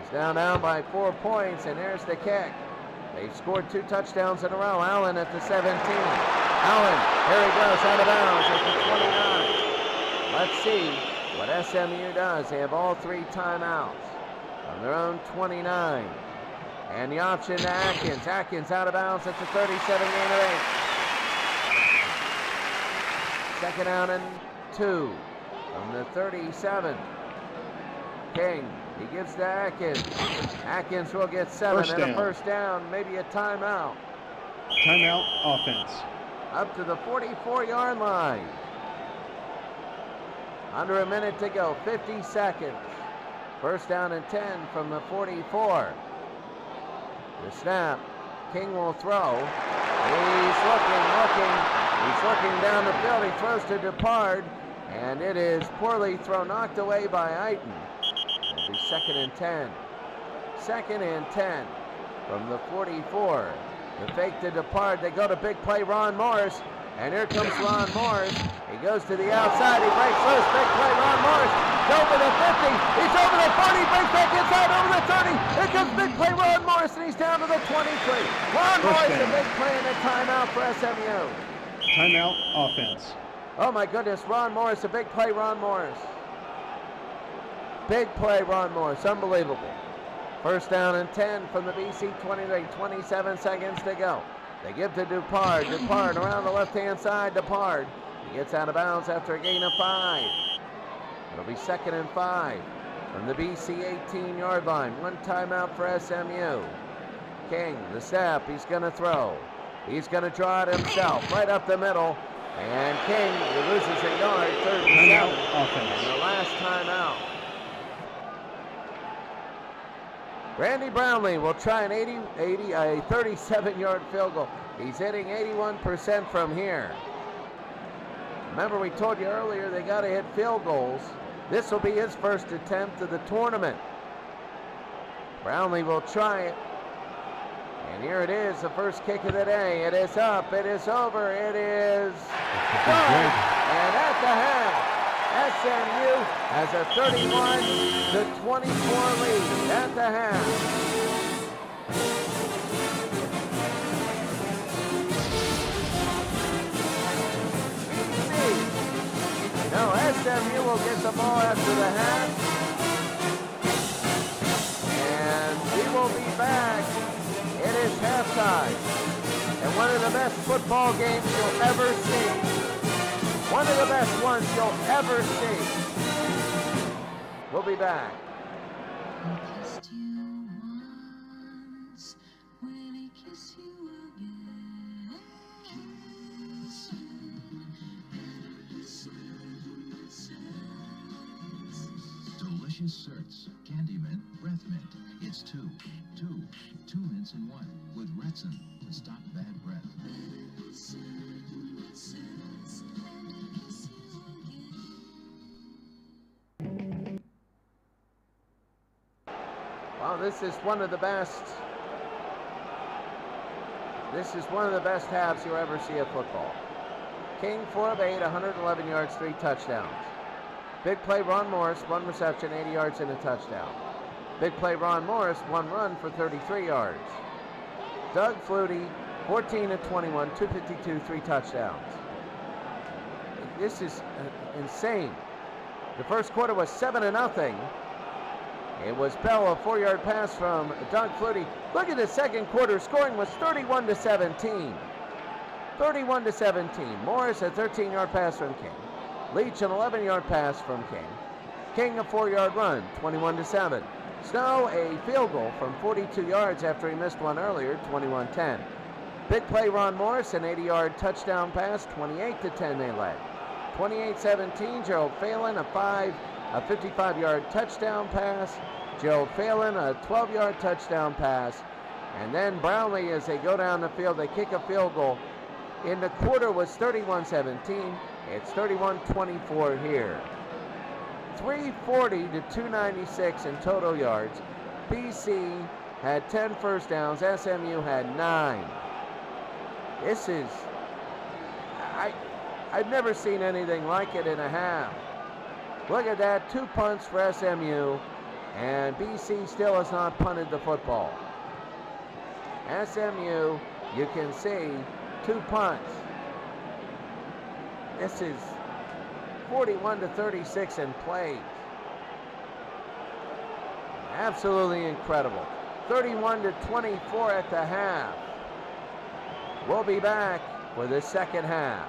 is down by 4 points, and there's the kick. They've scored 2 touchdowns in a row. Allen at the 17. Allen, here he goes, out of bounds at the 29. Let's see what SMU does. They have all 3 timeouts on their own 29. And the option to Atkins. Atkins out of bounds at the 37, gain of 8. Second out and 2 from the 37. King, he gives to Atkins. Atkins will get 7 and a first down, maybe a timeout. Timeout, offense. Up to the 44-yard line. Under a minute to go, 50 seconds. First down and 10 from the 44. The snap. King will throw. He's looking down the field. He throws to Depard, and it is poorly thrown, knocked away by Eiton. It'll be second and 10. Second and 10 from the 44. The fake to Depard. They go to big play Ron Morris, and here comes Ron Morris. He goes to the outside. He breaks loose. Big play Ron Morris. Over the 50. He's over the 40. Breaks back inside over the 30. Here comes big play Ron Morris, and he's down to the 23. Ron Morris, a big play and a timeout for SMU. Timeout, offense. Oh my goodness, Ron Morris, a big play Ron Morris. Big play Ron Morris, unbelievable. First down and 10 from the BC 23, 27 seconds to go. They give to Depard. Depard around the left-hand side. Depard. He gets out of bounds after a gain of 5. It'll be second and 5 from the BC 18-yard line. 1 timeout for SMU. King, the snap. He's going to throw. He's going to draw it himself right up the middle. And King loses a yard. Third and 7. And the last timeout. Randy Brownlee will try an 37-yard field goal. He's hitting 81% from here. Remember, we told you earlier they got to hit field goals. This will be his first attempt of the tournament. Brownlee will try it. And here it is, the first kick of the day. It is up, it is over, it is good. And at the half, SMU has a 31-24 lead at the half. No, SMU will get the ball after the half. And we will be back. It is halftime. And one of the best football games you'll ever see. One of the best ones you'll ever see. We'll be back. Delicious. delicious certs, candy mint, breath mint. It's two mints in one with Retsin to stop bad breath. Well, this is one of the best halves you'll ever see of football. King 4 of 8, 111 yards, 3 touchdowns. Big play Ron Morris, 1 reception, 80 yards and a touchdown. Big play Ron Morris, 1 run for 33 yards. Doug Flutie, 14 of 21, 252, 3 touchdowns. This is insane. The first quarter was 7-0. It was Bell, a 4-yard pass from Doug Flutie. Look at the second quarter. Scoring was 31-17. 31-17. Morris, a 13-yard pass from King. Leach, an 11-yard pass from King. King, a 4-yard run, 21-7. Snow, a field goal from 42 yards after he missed one earlier, 21-10. Big play Ron Morris, an 80-yard touchdown pass, 28-10 they led. 28-17, Gerald Phelan, a 55-yard touchdown pass. Gerald Phelan, a 12-yard touchdown pass. And then Brownlee, as they go down the field, they kick a field goal. In the quarter was 31-17. It's 31-24 here. 340 to 296 in total yards. BC had 10 first downs. SMU had 9. This is, I've never seen anything like it in a half. Look at that, 2 punts for SMU, and BC still has not punted the football. SMU, you can see, 2 punts. This is 41 to 36 in plays. Absolutely incredible. 31 to 24 at the half. We'll be back for the second half.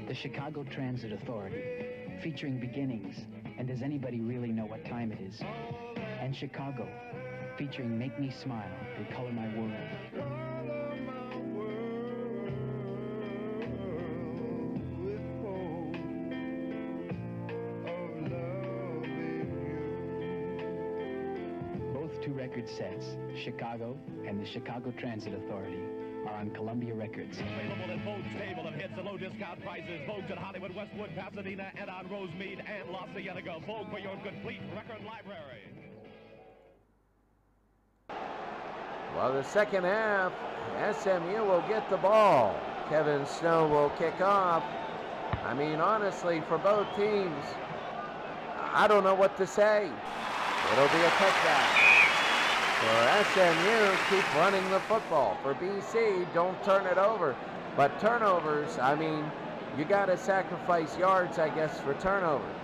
The Chicago Transit Authority, featuring beginnings and does anybody really know what time it is? And Chicago, featuring Make Me Smile and Color My World. Both 2 record sets, Chicago and the Chicago Transit Authority, are on Columbia Records. Available at Vogue's table of hits and low discount prices. Vogue's at Hollywood, Westwood, Pasadena, and on Rosemead and La Cienega. Vogue for your complete record library. Well, the second half, SMU will get the ball. Kevin Snow will kick off. I mean, honestly, for both teams, I don't know what to say. It'll be a touchdown. For SMU, keep running the football. For BC, don't turn it over. But turnovers, I mean, you got to sacrifice yards, I guess, for turnovers.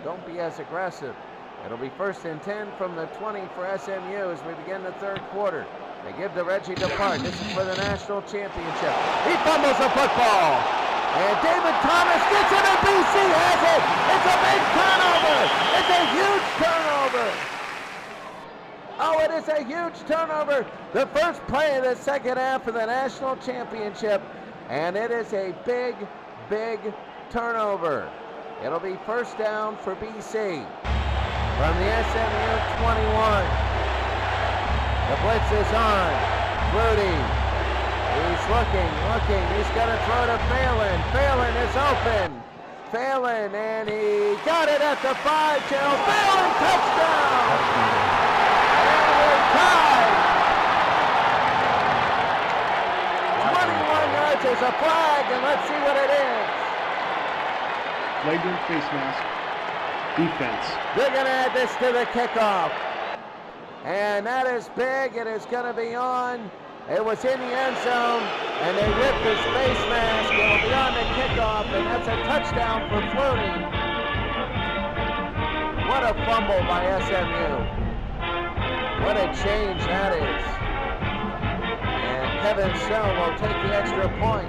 Don't be as aggressive. It'll be 1st and 10 from the 20 for SMU as we begin the third quarter. They give to Reggie Depart. This is for the national championship. He fumbles the football. And David Thomas gets it, and BC has it. It's a big turnover. It's a huge turnover. Oh, it is a huge turnover. The first play of the second half of the national championship. And it is a big, big turnover. It'll be 1st down for BC from the SMU 21. The blitz is on. Flutie. He's looking. He's going to throw to Phelan. Phelan is open. Phelan, and he got it at the 5. Gerald Phelan, touchdown! And we're tied. 21 yards is a flag, and let's see what it is. Flagrant face mask. Defense. They're going to add this to the kickoff. And that is big. It is going to be on. It was in the end zone, and they ripped his face mask. It will be on the kickoff, and that's a touchdown for Flutie. What a fumble by SMU. What a change that is. And Kevin Snow will take the extra point.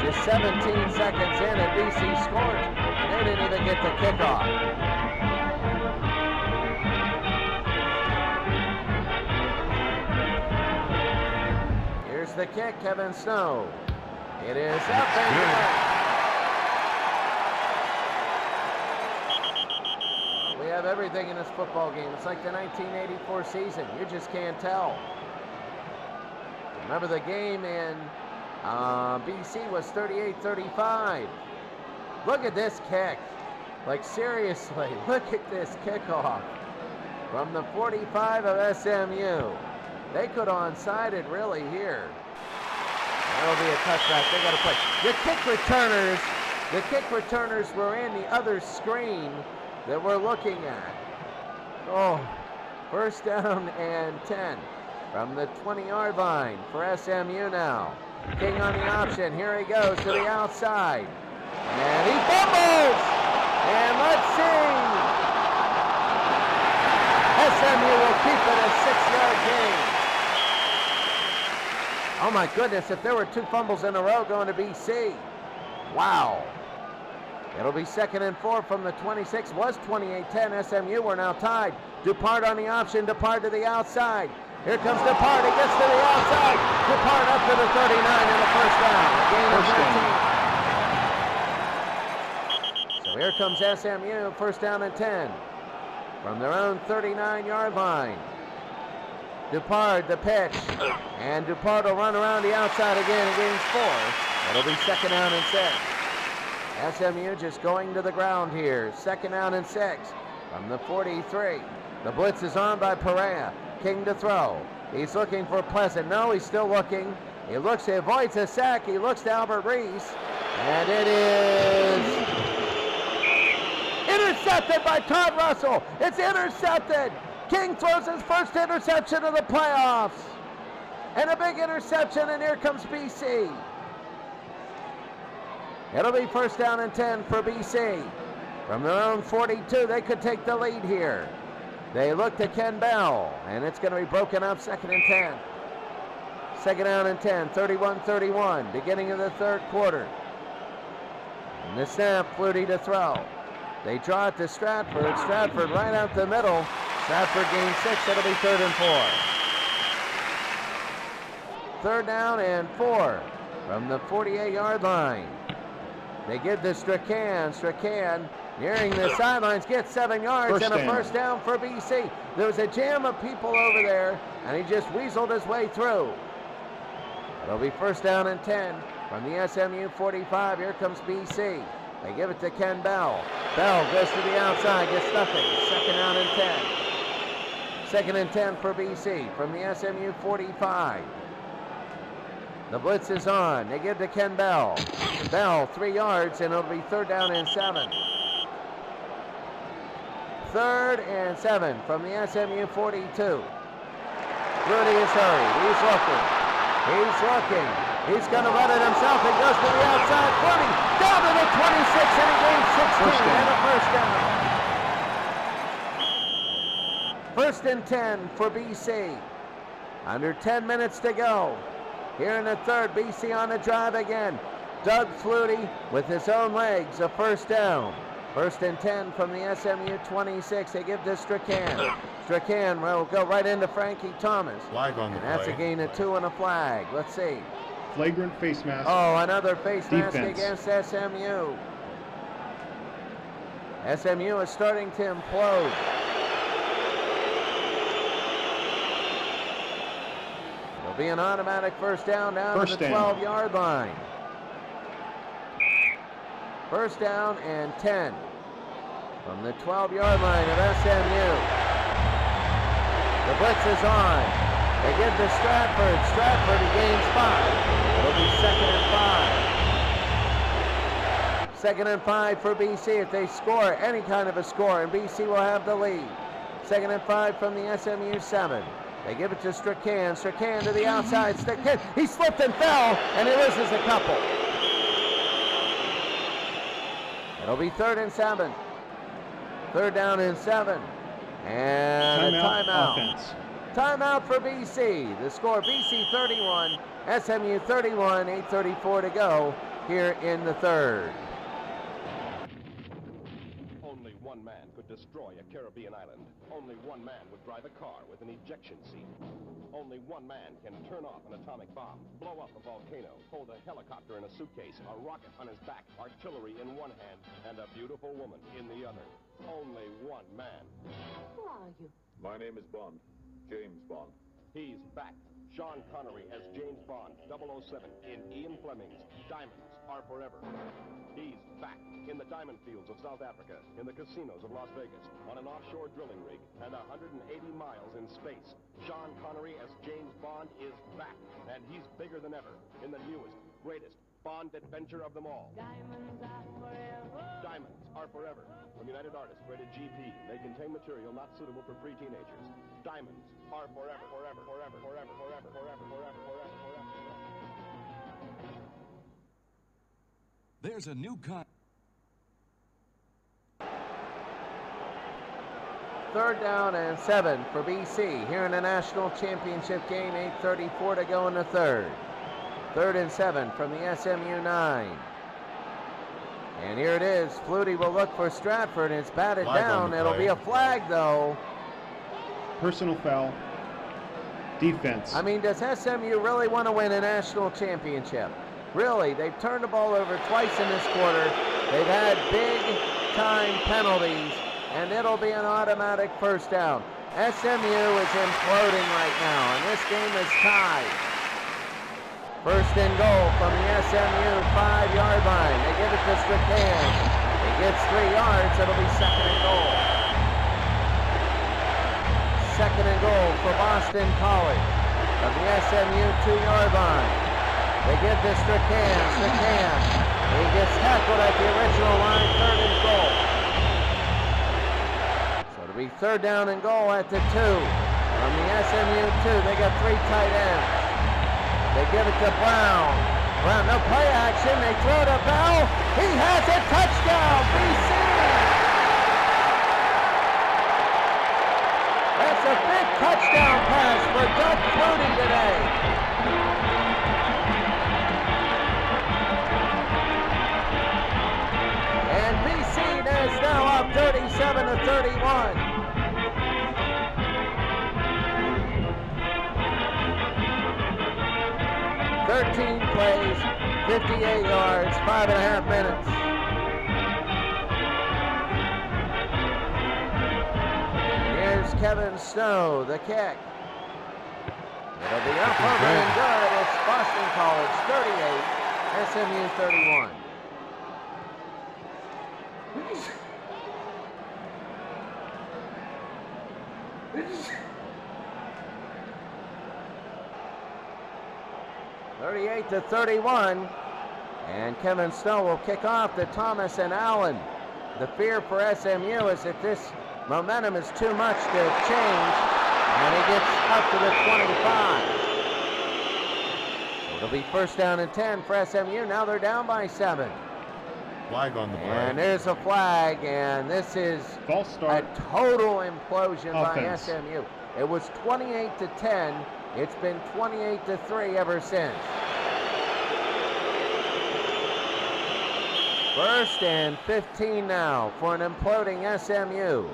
Just 17 seconds in, and BC scored. They didn't even get the kickoff. the kick, Kevin Snow. It is up and good. We have everything in this football game. It's like the 1984 season. You just can't tell. Remember the game in BC was 38-35. Look at this kick. Like seriously, look at this kickoff from the 45 of SMU. They could onside it really here. That'll be a touchback. They got to play. The kick returners were in the other screen that we're looking at. Oh, first down and 10 from the 20-yard line for SMU now. King on the option. Here he goes to the outside. And he fumbles! And let's see. SMU will keep it a 6-yard gain. Oh my goodness, if there were 2 fumbles in a row going to BC. Wow. It'll be 2nd and 4 from the 26. Was 28-10. SMU were now tied. Dupart on the option. Dupart to the outside. Here comes Dupart. He gets to the outside. Dupart up to the 39 and a first down. A gain of 13. So here comes SMU. First down and 10 from their own 39-yard line. Dupart the pitch. And Dupart will run around the outside again and gains 4. It'll be 2nd down and 6. SMU just going to the ground here. 2nd down and 6 from the 43. The blitz is on by Perea. King to throw. He's looking for Pleasant. No, he's still looking. He looks, he avoids a sack. He looks to Albert Reese. And it is intercepted by Todd Russell. It's intercepted. King throws his first interception of the playoffs. And a big interception, and here comes BC. It'll be first down and 10 for BC. From their own 42, they could take the lead here. They look to Ken Bell, and it's going to be broken up, 2nd and 10. 2nd down and 10, 31-31, beginning of the 3rd quarter. And the snap, Flutie to throw. They draw it to Stratford. Stratford right out the middle. Stratford gains 6, it'll be 3rd and 4. 3rd down and 4 from the 48-yard line. They give to Strachan. Strachan nearing the sidelines, gets 7 yards and a first down for BC. There was a jam of people over there, and he just weaseled his way through. It'll be first down and 10 from the SMU 45. Here comes BC. They give it to Ken Bell. Bell goes to the outside, gets nothing. 2nd down and 10. 2nd and 10 for BC from the SMU 45. The blitz is on. They give to Ken Bell. Bell, 3 yards, and it'll be 3rd down and 7. 3rd and 7 from the SMU 42. Rudy is hurried. He's looking. He's looking. He's going to run it himself. He goes to the outside. 40. Down to the 26, and he gains 16 and a first down. 1st and 10 for BC. Under 10 minutes to go. Here in the 3rd, BC on the drive again. Doug Flutie with his own legs, a first down. 1st and 10 from the SMU 26. They give to Strachan. Strachan will go right into Frankie Thomas. Flag on the play. That's a gain of 2 and a flag. Let's see. Flagrant face mask. Oh, another face mask Defense. against SMU. SMU is starting to implode. It'll be an automatic first down down to the 12-yard line. 1st down and 10 from the 12-yard line of SMU. The blitz is on. They give to Stratford. Stratford, he gains 5. It'll be 2nd and 5. 2nd and 5 for BC. If they score any kind of a score, and BC will have the lead. 2nd and 5 from the SMU 7. They give it to Strachan. Strachan to the outside. Strachan, he slipped and fell, and he loses a couple. It'll be 3rd and 7. 3rd down and 7. And a timeout. Offense. Timeout for BC. The score, BC 31, SMU 31, 8:34 to go here in the 3rd. Only one man could destroy a Caribbean island. Only one man would drive a car with an ejection seat. Only one man can turn off an atomic bomb, blow up a volcano, hold a helicopter in a suitcase, a rocket on his back, artillery in one hand, and a beautiful woman in the other. Only one man. Who are you? My name is Bond. James Bond. He's back. Sean Connery as James Bond, 007, in Ian Fleming's Diamonds Are Forever. He's back in the diamond fields of South Africa, in the casinos of Las Vegas, on an offshore drilling rig, and 180 miles in space. Sean Connery as James Bond is back, and he's bigger than ever in the newest, greatest Bond adventure of them all. Diamonds are forever. Diamonds Are Forever. From United Artists, rated GP. They contain material not suitable for pre-teenagers. Diamonds Are Forever, forever, forever, forever, forever, forever, forever, forever, forever. There's a new kind. Third down and 7 for BC here in the national championship game. 8:34 to go in the third. 3rd and 7 from the SMU 9. And here it is. Flutie will look for Stratford. It's batted down. It'll be a flag, though. Personal foul. Defense. I mean, does SMU really want to win a national championship? Really, they've turned the ball over twice in this quarter. They've had big-time penalties, and it'll be an automatic first down. SMU is imploding right now, and this game is tied. First and goal from the SMU 5-yard line. They give it to Strachan. He gets 3 yards. It'll be second and goal. Second and goal for Boston College from the SMU 2-yard line. They give to Strachan. Strachan. He gets tackled at the original line. 3rd and goal. So it'll be 3rd down and goal at the 2. From the SMU 2, they got 3 tight ends. They give it to Brown. Brown, no play action. They throw to Bell. He has a touchdown. BC. That's a big touchdown pass for Doug Flutie today. And BC is now up 37-31. 13 plays, 58 yards, 5.5 minutes. Here's Kevin Snow, the kick. It'll be up over and good. It's Boston College 38, SMU 31. to 31, and Kevin Snow will kick off to Thomas and Allen. The fear for SMU is that this momentum is too much to change, and he gets up to the 25. So it'll be first down and 10 for SMU. Now they're down by 7. Flag on the play. And there's a flag, and this is false start. A total implosion Offense. by SMU. It was 28-10. It's been 28-3 ever since. First and 15 now for an imploding SMU.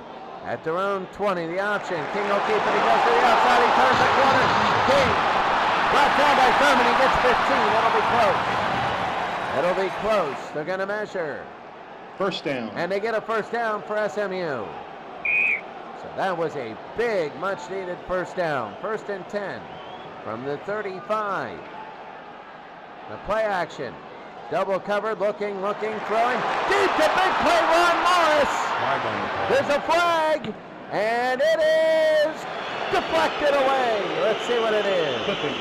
At their own 20, the option. King will keep it. He goes to the outside. He turns the corner. King brought down by Thurman. He gets 15. It'll be close. It'll be close. They're going to measure. First down. And they get a first down for SMU. So that was a big, much-needed first down. First and 10 from the 35. The play action. Double covered, looking, throwing. Deep to big play, Ron Morris. There's a flag, and it is deflected away. Let's see what it is. Clipping.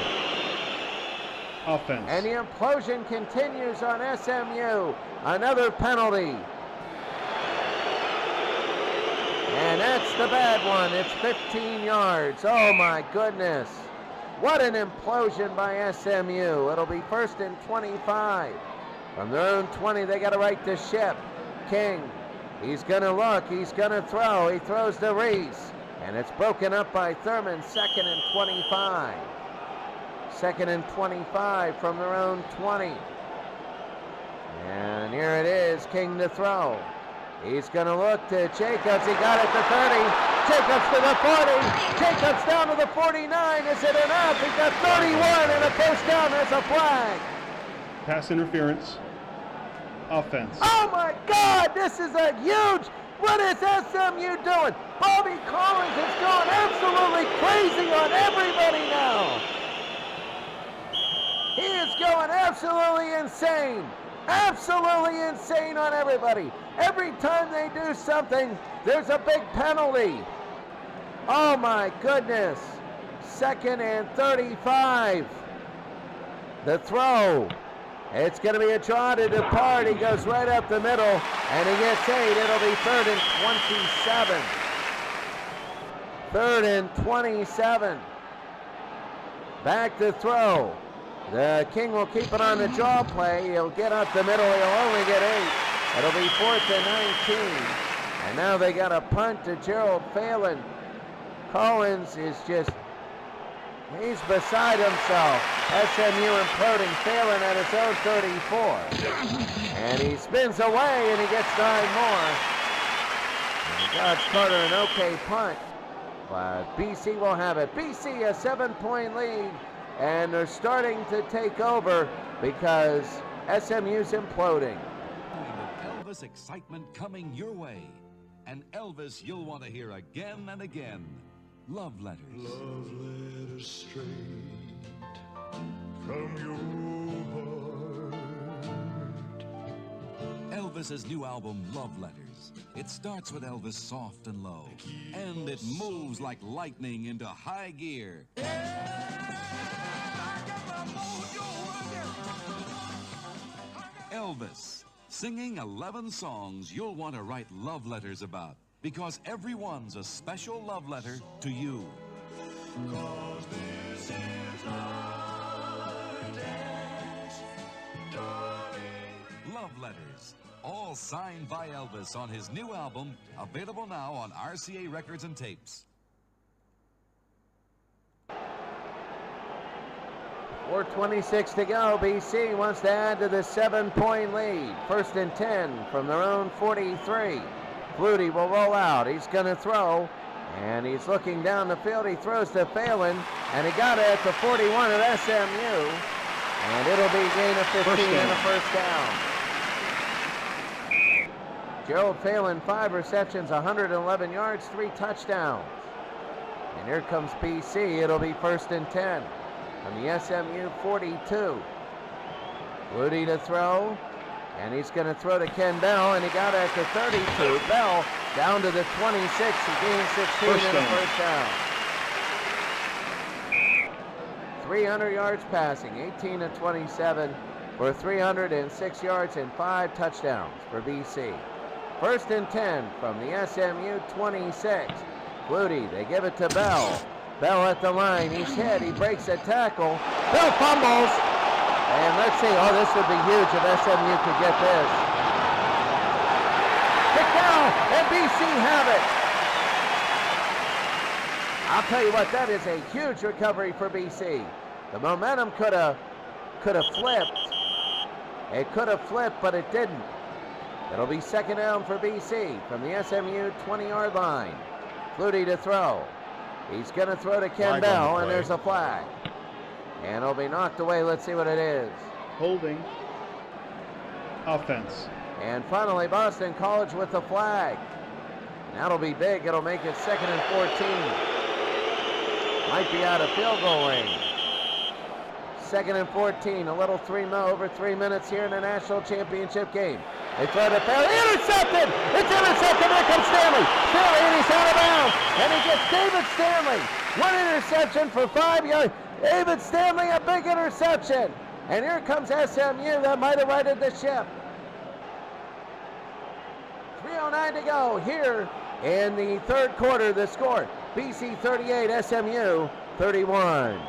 Offense. And the implosion continues on SMU. Another penalty. And that's the bad one. It's 15 yards. Oh, my goodness. What an implosion by SMU. It'll be first and 25. From their own 20, they got to right the ship. King, he's going to look. He's going to throw. He throws to Reese. And it's broken up by Thurman. Second and 25. Second and 25 from their own 20. And here it is. King to throw. He's going to look to Jacobs. He got it to 30. Jacobs to the 40. Jacobs down to the 49. Is it enough? He's got 31 and a first down. There's a flag. Pass interference. Offense. Oh my God, this is a huge, what is SMU doing? Bobby Collins is going absolutely crazy on everybody now. He is going absolutely insane. Absolutely insane on everybody. Every time they do something, there's a big penalty. Oh my goodness. 2nd and 35. The throw. It's going to be a draw to depart. He goes right up the middle, and he gets 8. It'll be 3rd and 27. 3rd and 27. Back to throw. The King will keep it on the draw play. He'll get up the middle. He'll only get 8. It'll be 4th and 19. And now they got a punt to Gerald Phelan. Collins is just, he's beside himself. SMU imploding. Phelan at his own 34. And he spins away and he gets 9 more. And Josh Carter an okay punt. But BC will have it. BC a 7-point lead. And they're starting to take over because SMU's imploding. Elvis excitement coming your way. And Elvis you'll want to hear again and again. Love Letters. Love letters straight from your heart. Elvis's new album, Love Letters. It starts with Elvis soft and low, and it moves like lightning into high gear. Elvis, singing 11 songs you'll want to write love letters about, because every one's a special love letter to you. 'Cause this is our dance, darling. Love Letters, all signed by Elvis on his new album, available now on RCA Records and Tapes. 4:26 to go. BC wants to add to the 7-point lead. 1st and 10 from their own 43. Flutie will roll out. He's going to throw, and he's looking down the field. He throws to Phelan, and he got it at the 41 of SMU, and it'll be a gain of 15 and a first down. Gerald Phelan, 5 receptions, 111 yards, 3 touchdowns. And here comes BC. It'll be 1st and 10 from the SMU 42. Flutie to throw, and he's going to throw to Ken Bell, and he got it at the 32. Bell down to the 26. He gains 16 and a first down. 300 yards passing, 18 to 27 for 306 yards and 5 touchdowns for BC. 1st and 10 from the SMU 26. Flutie, they give it to Bell. Bell at the line, he's hit, he breaks a tackle. Bell fumbles, and let's see, oh, this would be huge if SMU could get this. Kick down, and BC have it. I'll tell you what, that is a huge recovery for BC. The momentum could have flipped. It could have flipped, but it didn't. It'll be 2nd down for BC from the SMU 20-yard line. Flutie to throw. He's going to throw to Ken Bell, and there's a flag. And it'll be knocked away. Let's see what it is. Holding. Offense. And finally, Boston College with the flag. That'll be big. It'll make it 2nd and 14. Might be out of field goal range. 2nd and 14. A little over 3 minutes here in the national championship game. They throw to Bell. Intercepted! It's intercepted. Here comes Stanley. Stanley, and he's out of bounds. And he gets David Stanley. 1 interception for 5 yards. David Stanley, a big interception. And here comes SMU. That might have righted the ship. 3:09 to go here in the 3rd quarter. The score, BC 38, SMU 31.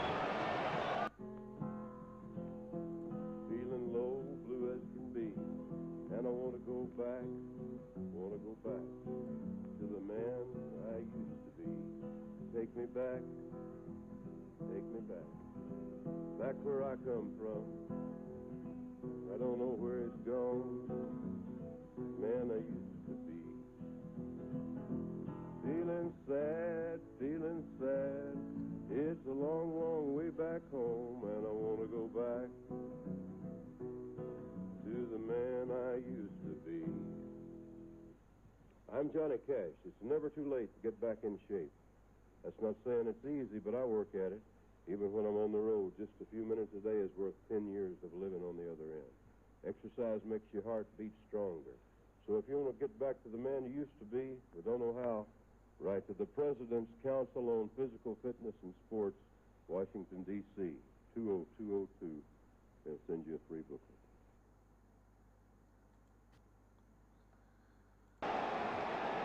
Feeling low, blue as can be, and I want to go back to the man I used to be. Take me back, back where I come from. I don't know where it's gone, man I used to be. Feeling sad, feeling sad. It's a long, long way back home, and I want to go back to the man I used to be. I'm Johnny Cash. It's never too late to get back in shape. That's not saying it's easy, but I work at it. Even when I'm on the road, just a few minutes a day is worth 10 years of living on the other end. Exercise makes your heart beat stronger. So if you want to get back to the man you used to be, but don't know how, write to the President's Council on Physical Fitness and Sports, Washington, D.C., 20202. They'll send you a free booklet.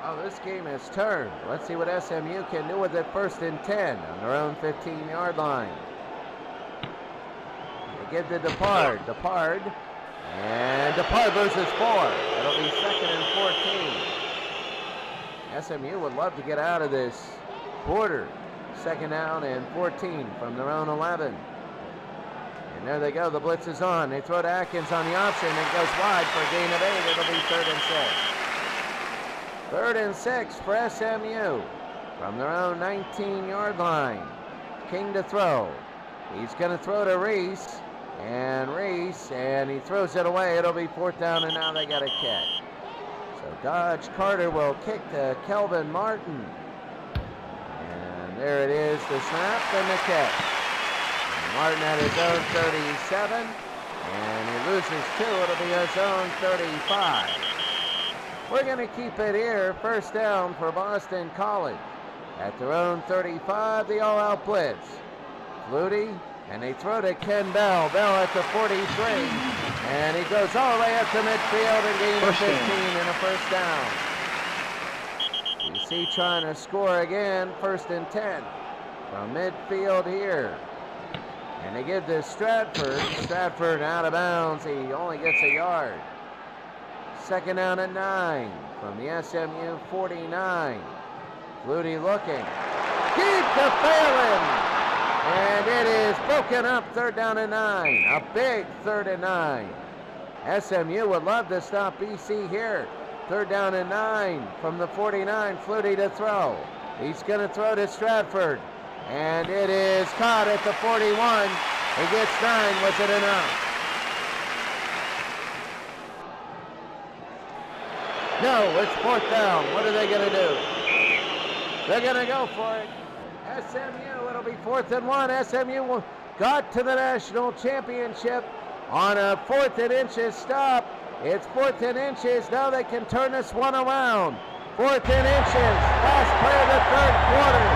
Oh, this game has turned. Let's see what SMU can do with it. 1st and 10 on their own 15-yard line. They give to Depard. Depard. And Depard loses 4. It'll be 2nd and 14. SMU would love to get out of this quarter. 2nd down and 14 from their own 11. And there they go. The blitz is on. They throw to Atkins on the option. It goes wide for a gain of 8. It'll be 3rd and 6. 3rd and 6 for SMU from their own 19-yard line. King to throw. He's going to throw to Reese. And he throws it away. It'll be 4th down, and now they got a kick. So Dodge Carter will kick to Kelvin Martin. And there it is, the snap and the kick. And Martin at his own 37, and he loses 2. It'll be his own 35. We're going to keep it here. 1st down for Boston College. At their own 35, the all-out blitz. Flutie, and they throw to Ken Bell. Bell at the 43, and he goes all the way up to midfield and gain of 15 and a 1st down. You see trying to score again. 1st and 10 from midfield here. And they give this Stratford. Stratford out of bounds. He only gets a yard. 2nd down and 9 from the SMU 49. Flutie looking. Deep to Phelan. And it is broken up. 3rd down and 9. A big 3rd and 9. SMU would love to stop BC here. 3rd down and 9 from the 49. Flutie to throw. He's going to throw to Stratford. And it is caught at the 41. He gets 9. Was it enough? No, it's 4th down. What are they going to do? They're going to go for it. SMU, it'll be 4th and 1. SMU got to the national championship on a 4th and inches stop. It's 4th and inches. Now they can turn this one around. 4th and inches. Last play of the 3rd quarter.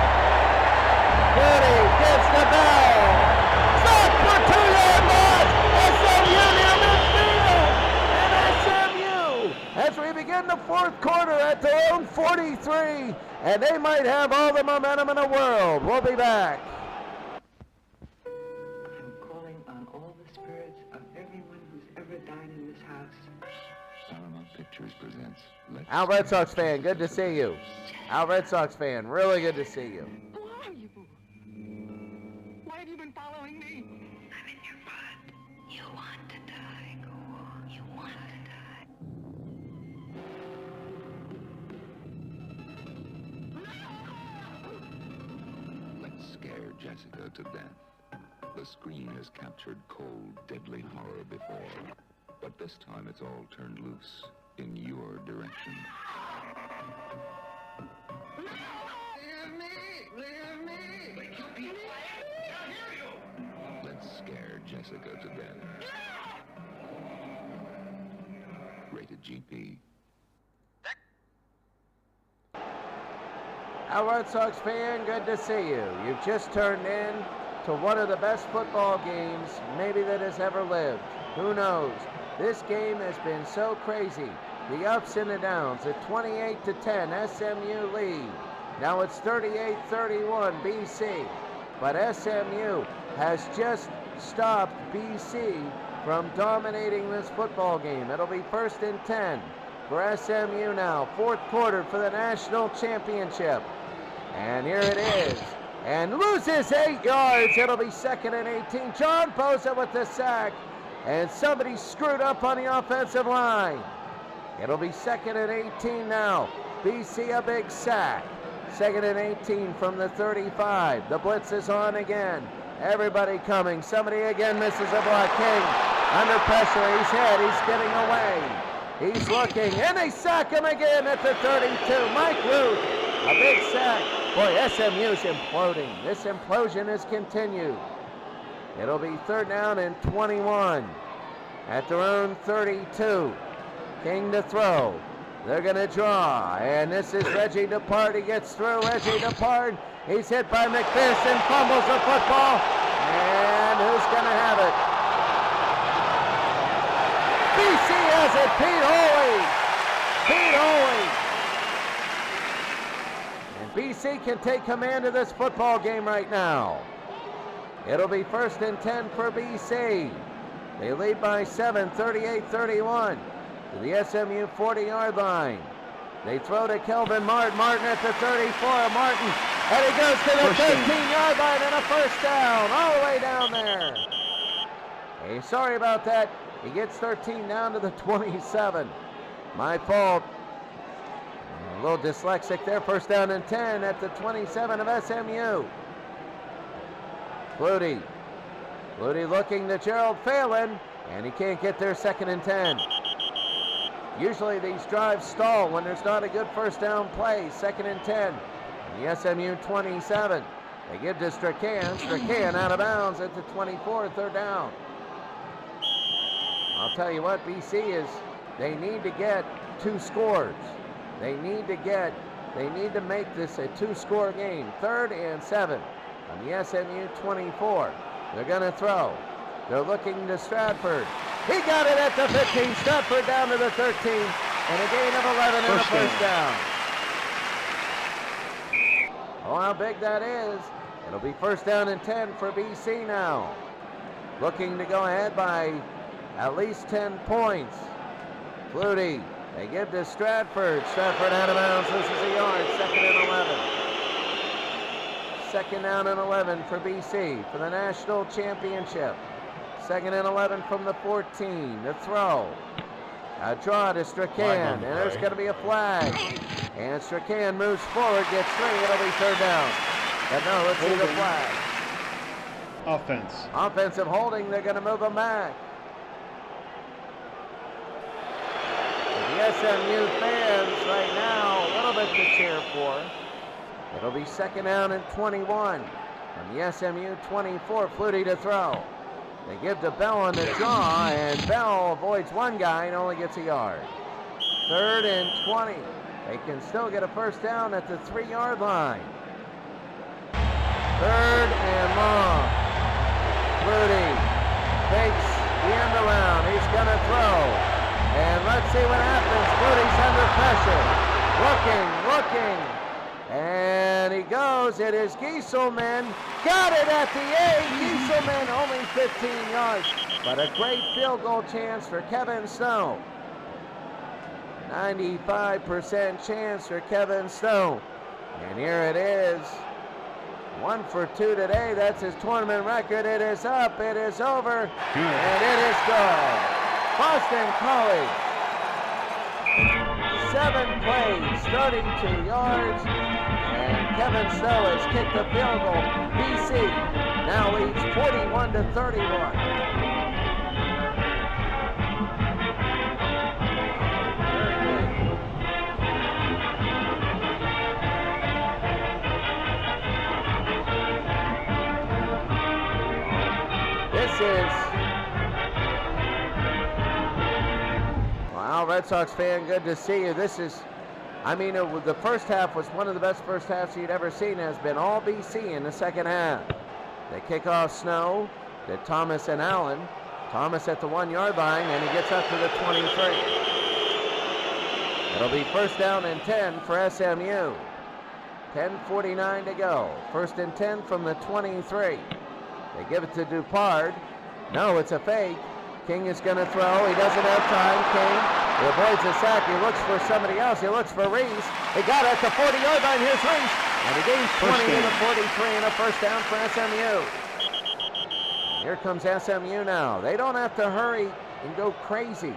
Flutie gives the bell. Stop for 2-yard loss. SMU near midfield. And SMU, as we begin the 4th quarter at their own 43, and they might have all the momentum in the world. We'll be back. I'm calling on all the spirits of everyone who's ever died in this house. Paramount Pictures presents Al Red Sox fan, good to see you. Al Red Sox fan, really good to see you. Who are you? Why have you been following me? I'm in your blood. You want to die. Go on. You want to die. Let's scare Jessica to death. The screen has captured cold, deadly horror before, but this time it's all turned loose in your direction. Let's scare Jessica to death. Rated GP. Al Red Sox fan, good to see you. You've just turned in to one of the best football games maybe that has ever lived. Who knows? This game has been so crazy. The ups and the downs. At 28-10, SMU lead. Now it's 38-31, BC. But SMU has just stopped BC from dominating this football game. It'll be 1st and 10 for SMU now. 4th quarter for the national championship. And here it is. And loses 8 yards. It'll be 2nd and 18. John Bosa with the sack. And somebody screwed up on the offensive line. It'll be 2nd and 18 now. BC a big sack. Second and 18 from the 35. The blitz is on again. Everybody coming. Somebody again misses a block. King under pressure. He's hit. He's getting away. He's looking, and they sack him again at the 32. Mike Ruth, a big sack. Boy, SMU's imploding. This implosion has continued. It'll be 3rd down and 21 at their own 32. King to throw. They're going to draw, and this is Reggie Depard. He gets through. Reggie Depard, he's hit by McPherson, fumbles the football, and who's going to have it? BC has it, Pete Holy. And BC can take command of this football game right now. It'll be 1st and 10 for BC. They lead by 7, 38-31 to the SMU 40-yard line. They throw to Kelvin Martin. Martin at the 34. Martin, and he goes to the 13-yard line and a first down all the way down there. Hey, sorry about that. He gets 13 down to the 27. My fault. A little dyslexic there. 1st down and 10 at the 27 of SMU. Flutie looking to Gerald Phelan, and he can't get there. 2nd and 10. Usually these drives stall when there's not a good 1st down play. 2nd and 10. And the SMU 27. They give to Strachan. Strachan out of bounds at the 24. 3rd down. I'll tell you what, BC is, they need to get 2 scores. They need to make this a 2-score game. 3rd and 7 on the SMU 24. They're going to throw. They're looking to Stratford. He got it at the 15. Stratford down to the 13. And a gain of 11 and a first down. Oh, how big that is. It'll be 1st down and 10 for BC now. Looking to go ahead by at least 10 points. Flutie, they give to Stratford. Stratford out of bounds, loses a yard. 2nd and 11. 2nd down and 11 for BC for the national championship. 2nd and 11 from the 14. The throw. A draw to Strachan, and there's going to be a flag. And Strachan moves forward, gets 3. It'll be 3rd down. But no, let's see the flag. Offense. Offensive holding. They're going to move him back. The SMU fans right now, a little bit to cheer for. It'll be 2nd down and 21 from the SMU 24. Flutie to throw. They give to Bell on the draw, and Bell avoids one guy and only gets a yard. 3rd and 20. They can still get a 1st down at the 3-yard line. 3rd and long. Flutie takes the end around. He's going to throw. And let's see what happens. Flutie's under pressure. Looking. And he goes. It is Gieselman. Got it at the 8. Gieselman only 15 yards. But a great field goal chance for Kevin Snow. 95% chance for Kevin Snow. And here it is. 1 for 2 today. That's his tournament record. It is up. It is over. And it is good. Boston College, 7 plays, 32 yards, and Kevin Snow has kicked the field goal. BC now leads 41-31. This is Red Sox fan, good to see you. This is, the first half was one of the best first halves you'd ever seen. It has been all BC in the second half. They kick off Snow to Thomas and Allen. Thomas at the 1-yard line, and he gets up to the 23. It'll be 1st down and 10 for SMU. 10:49 to go. 1st and 10 from the 23. They give it to Dupard. No, it's a fake. King is going to throw. He doesn't have time. King. He avoids a sack. He looks for somebody else. He looks for Reese. He got it at the 40-yard line. Here's Reese. And he gains 20 to the 43 and a 1st down for SMU. Here comes SMU now. They don't have to hurry and go crazy.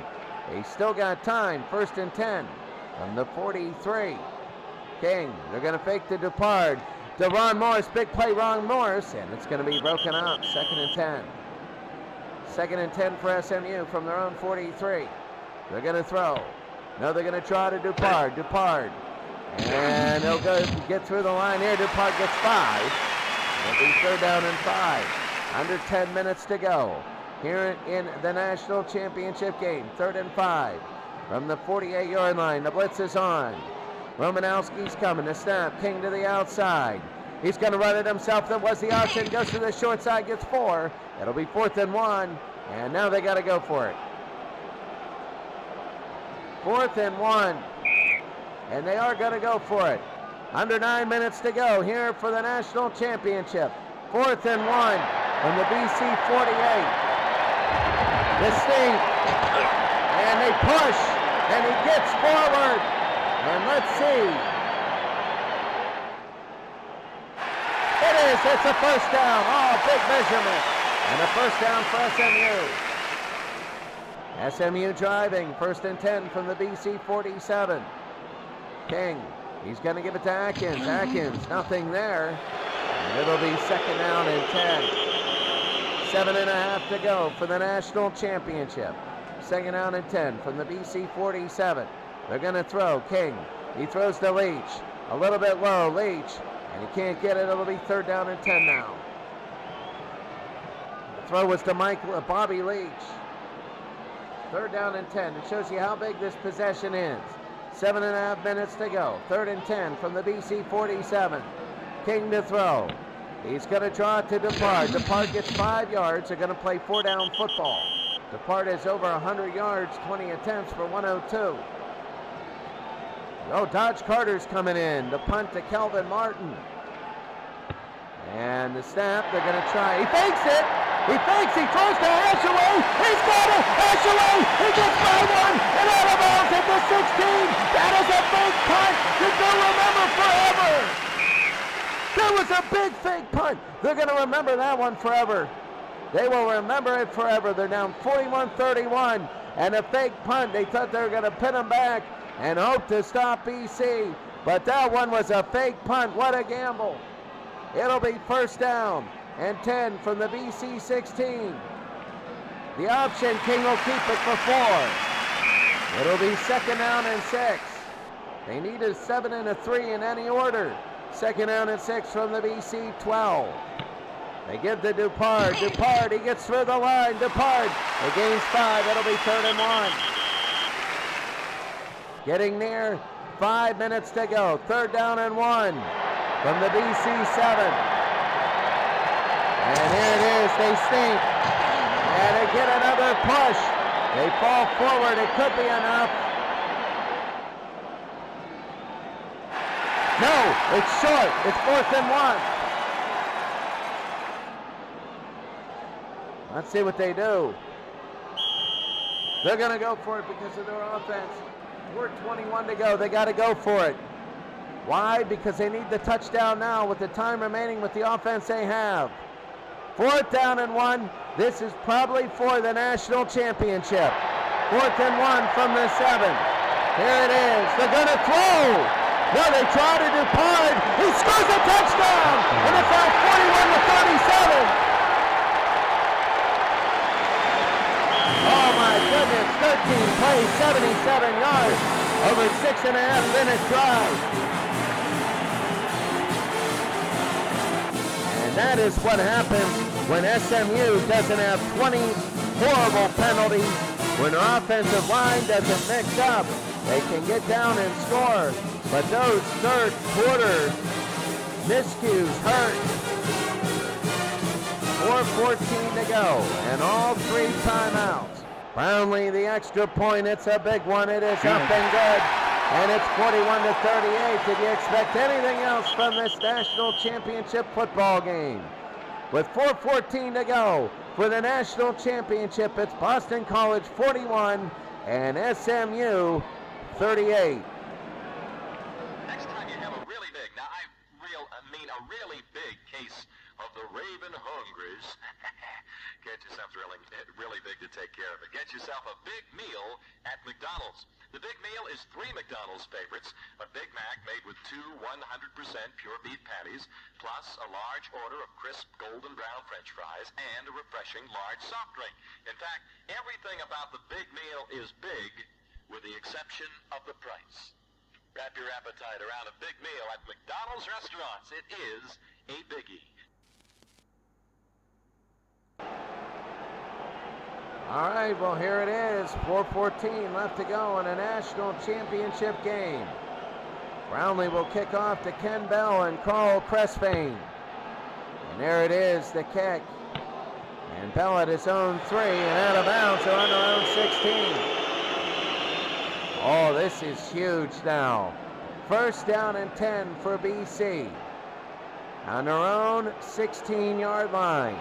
They still got time. 1st and 10 from the 43. King, they're going to fake to Dupard. To Ron Morris, big play, Ron Morris, and it's going to be broken up. 2nd and 10. 2nd and 10 for SMU from their own 43. They're going to throw. No, they're going to try to Dupard. Dupard. And they'll get through the line here. Dupard gets 5. It'll be 3rd down and 5. Under 10 minutes to go. Here in the national championship game. 3rd and 5. From the 48-yard line, the blitz is on. Romanowski's coming. The snap. King to the outside. He's going to run it himself. That was the option. Goes to the short side. Gets 4. It'll be 4th and 1. And now they got to go for it. 4th and 1. And they are going to go for it. Under 9 minutes to go here for the national championship. 4th and 1 from the BC 48. The sting. And they push. And he gets forward. And let's see. It is. It's a first down. Oh, big measurement. And a first down for SMU. SMU driving. 1st and 10 from the BC 47. King. He's going to give it to Atkins. Atkins, nothing there. And it'll be 2nd down and 10. 7.5 to go for the national championship. 2nd down and 10 from the BC 47. They're going to throw. King. He throws to Leach. A little bit low. Leach. And he can't get it. It'll be 3rd down and 10 now. The throw was to Bobby Leach. 3rd down and 10. It shows you how big this possession is. 7.5 minutes to go. 3rd and 10 from the BC 47. King to throw. He's going to draw it to Dupard. Dupard gets 5 yards. They're going to play 4-down football. Dupard has over 100 yards, 20 attempts for 102. Oh, Dodge Carter's coming in. The punt to Kelvin Martin. And the snap, they're going to try. He fakes it. He fakes. He throws to Ashaway. He's got it. Ashaway. He gets by 1 and out of bounds at the 16. That is a fake punt that they'll remember forever. That was a big fake punt. They're going to remember that one forever. They will remember it forever. They're down 41-31 and a fake punt. They thought they were going to pin them back and hope to stop BC. But that one was a fake punt. What a gamble. It'll be 1st down and 10 from the BC 16. The option, King will keep it for 4. It'll be 2nd down and 6. They need a 7 and a 3 in any order. 2nd down and 6 from the BC 12. They give to Dupard. Dupard, he gets through the line. Dupard, he gains 5. It'll be 3rd and 1. Getting near 5 minutes to go. 3rd down and 1 from the BC 7. And here it is. They stink. And they get another push. They fall forward. It could be enough. No, it's short. It's 4th and 1. Let's see what they do. They're going to go for it because of their offense. 4:21 to go. They got to go for it. Why? Because they need the touchdown now with the time remaining with the offense they have. 4th down and 1. This is probably for the national championship. 4th and 1 from the 7. Here it is. They're going to throw. No, they try to Dupard. He scores a touchdown. And it's now 41-37. Oh my goodness, 13 plays, 77 yards, over 6.5 minute drive. And that is what happens when SMU doesn't have 20 horrible penalties. When their offensive line doesn't mix up, they can get down and score. But those third quarter miscues hurt. 4:14 to go, and all 3 timeouts. Brownlee, the extra point, it's a big one. It is up and good, and it's 41-38. Did you expect anything else from this national championship football game? With 4:14 to go for the national championship, it's Boston College 41 and SMU 38. Next time you have a really big, now I mean a really big case of the Raven Hungries. Get yourself really big to take care of it. Get yourself a big meal at McDonald's. The Big Meal is 3 McDonald's favorites, a Big Mac made with 2 100% pure beef patties, plus a large order of crisp golden brown French fries and a refreshing large soft drink. In fact, everything about the Big Meal is big, with the exception of the price. Wrap your appetite around a Big Meal at McDonald's restaurants. It is a biggie. All right, well, here it is. 4:14 left to go in a national championship game. Brownlee will kick off to Ken Bell and Carl Cresfane. And there it is, the kick. And Bell at his own 3 and out of bounds around their own 16. Oh, this is huge now. First down and 10 for BC. On their own 16-yard line.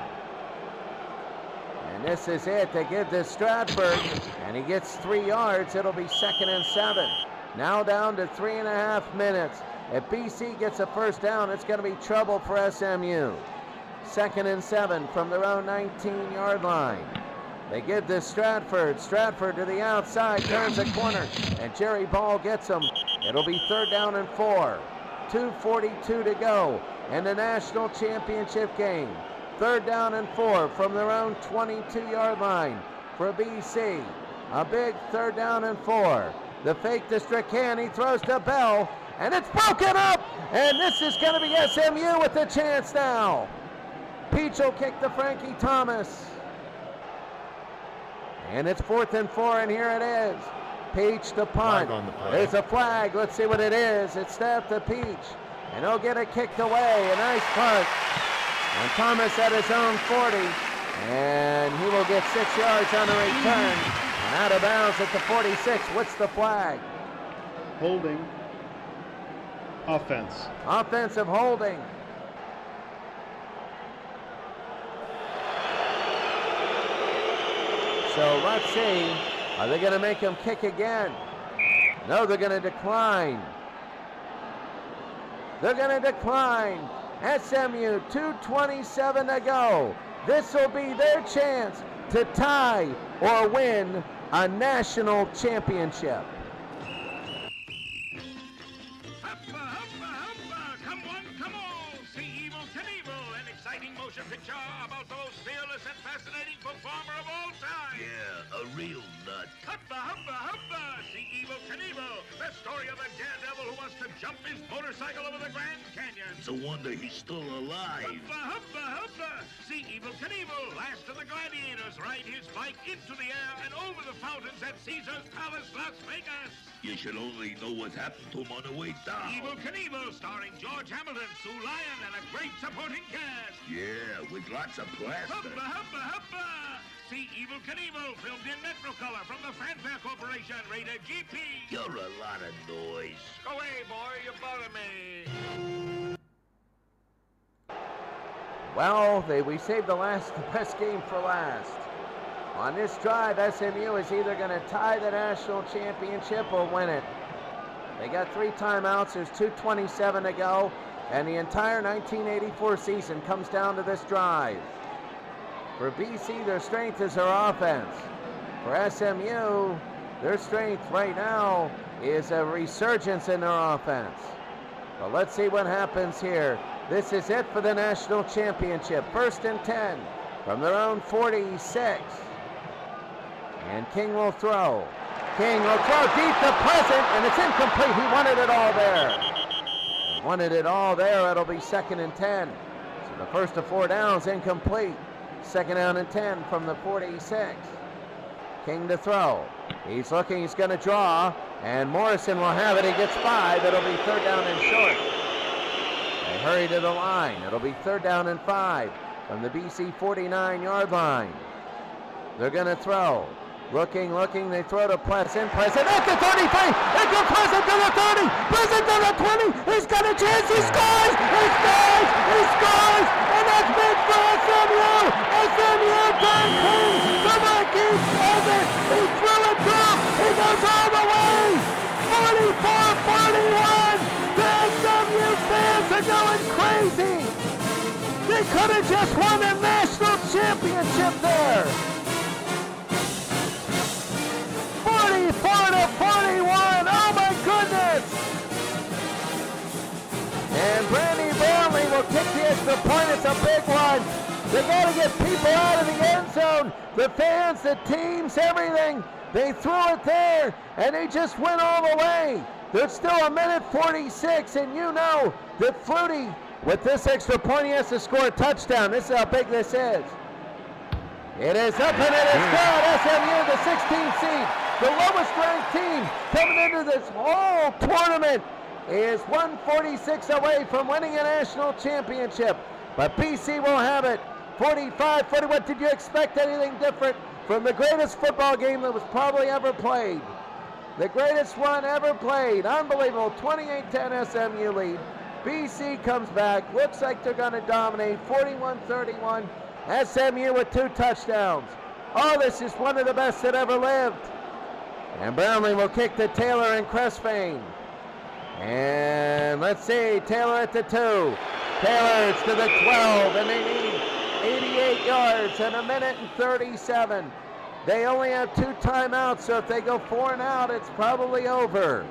And this is it. They give to Stratford, and he gets 3 yards. It'll be 2nd and 7. Now down to 3.5 minutes. If BC gets a first down, it's going to be trouble for SMU. 2nd and 7 from their own 19-yard line. They give to Stratford. Stratford to the outside, turns the corner, and Jerry Ball gets him. It'll be 3rd down and 4. 2:42 to go in the national championship game. 3rd down and 4 from their own 22-yard line for BC. A big 3rd down and 4. The fake to Strachan. He throws to Bell, and it's broken up. And this is going to be SMU with the chance now. Peach will kick to Frankie Thomas. And it's 4th and 4, and here it is. Peach to punt. There's a flag. Let's see what it is. It's snapped to Peach, and he'll get it kicked away. A nice punt. And Thomas at his own 40, and he will get 6 yards on the return. And out of bounds at the 46. What's the flag? Holding. Offense. Offensive holding. So let's see. Are they going to make him kick again? No, they're going to decline. They're going to decline. SMU, 2:27 to go. This will be their chance to tie or win a national championship. Huppa, huppa, huppa! Come one, come all! See Evel Knievel, an exciting motion picture about the most fearless and fascinating performer of all time. Yeah, a real nut. Huppa, huppa, huppa! See Evel Knievel, the story of a daredevil who wants to jump his motorcycle over the Grand Canyon. It's a wonder he's still alive. Huppa, huppa, huppa! See Evel Knievel, last of the gladiators, ride his bike into the air and over the fountains at Caesar's Palace, Las Vegas. You should only know what happened to him on the way down. Evel Knievel, starring George Hamilton, Sue Lyon, and a great supporting cast. Yeah, with lots of plaster. Huppa, huppa, huppa! See Evel Knievel, filmed in Metrocolor from the Fanfare Corporation, rated GP. You're a lot of noise. Go away, boy, you bother me. Well, we saved the best game for last. On this drive, SMU is either going to tie the national championship or win it. They got 3 timeouts. There's 2:27 to go, and the entire 1984 season comes down to this drive. For BC, their strength is their offense. For SMU, their strength right now is a resurgence in their offense. But let's see what happens here. This is it for the national championship. 1st and 10 from their own 46. And King will throw. King will throw deep to Pleasant, and it's incomplete. He wanted it all there. He wanted it all there. It'll be 2nd and 10. So the first of 4 downs incomplete. 2nd down and 10 from the 46. King to throw. He's looking, he's going to draw, and Morrison will have it. He gets 5. It'll be 3rd down and short. They hurry to the line. It'll be 3rd down and 5 from the BC 49-yard line. They're going to throw. Looking, they throw to Pleasant. Pleasant at the 33. They go Pleasant to the 30. Pleasant to the 20. He's got a chance. He scores. He scores. He scores. And that's big for SMU. SMU turn clean. The Vikings has it. He threw it through. He goes all the way. 44-41. The SMU fans are going crazy. They could have just won a national championship there. 44-41. extra point. It's a big one. They got to get people out of the end zone. The fans, the teams, everything. They threw it there, and they just went all the way. There's still 1:46, and you know that Flutie, with this extra point, he has to score a touchdown. This is how big this is. It is up, and it is good. SMU, the 16th seed, the lowest ranked team coming into this whole tournament, is 146 away from winning a national championship. But BC will have it. 45-41. Did you expect anything different from the greatest football game that was probably ever played? The greatest one ever played. Unbelievable. 28-10 SMU lead. BC comes back. Looks like they're going to dominate. 41-31. SMU with 2 touchdowns. Oh, this is one of the best that ever lived. And Brownlee will kick to Taylor and Crestvane. And let's see, Taylor at the 2. Taylor's to the 12, and they need 88 yards and 1:37. They only have 2 timeouts, so if they go 4 and out, it's probably over.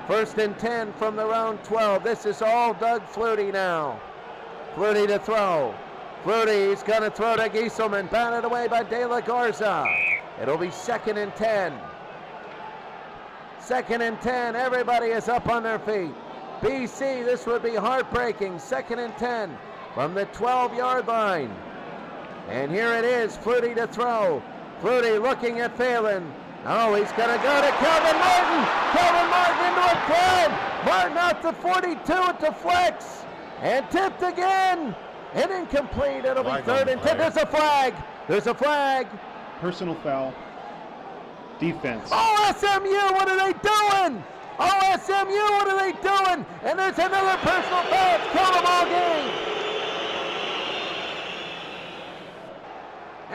1st and 10 from their own 12. This is all Doug Flutie now. Flutie to throw. Flutie's going to throw to Gieselman, batted away by De La Garza. It'll be 2nd and 10. 2nd and 10, everybody is up on their feet. BC, this would be heartbreaking. 2nd and 10 from the 12-yard line. And here it is, Flutie to throw. Flutie looking at Phelan. Oh, he's going to go to Calvin Martin. Calvin Martin into a crowd. Martin out to 42 at the flex. And tipped again. And incomplete. It'll be 3rd and 10. There's a flag. There's a flag. Personal foul. Defense. Oh, SMU, what are they doing? Oh, SMU, what are they doing? And there's another personal foul. It's killed them all game.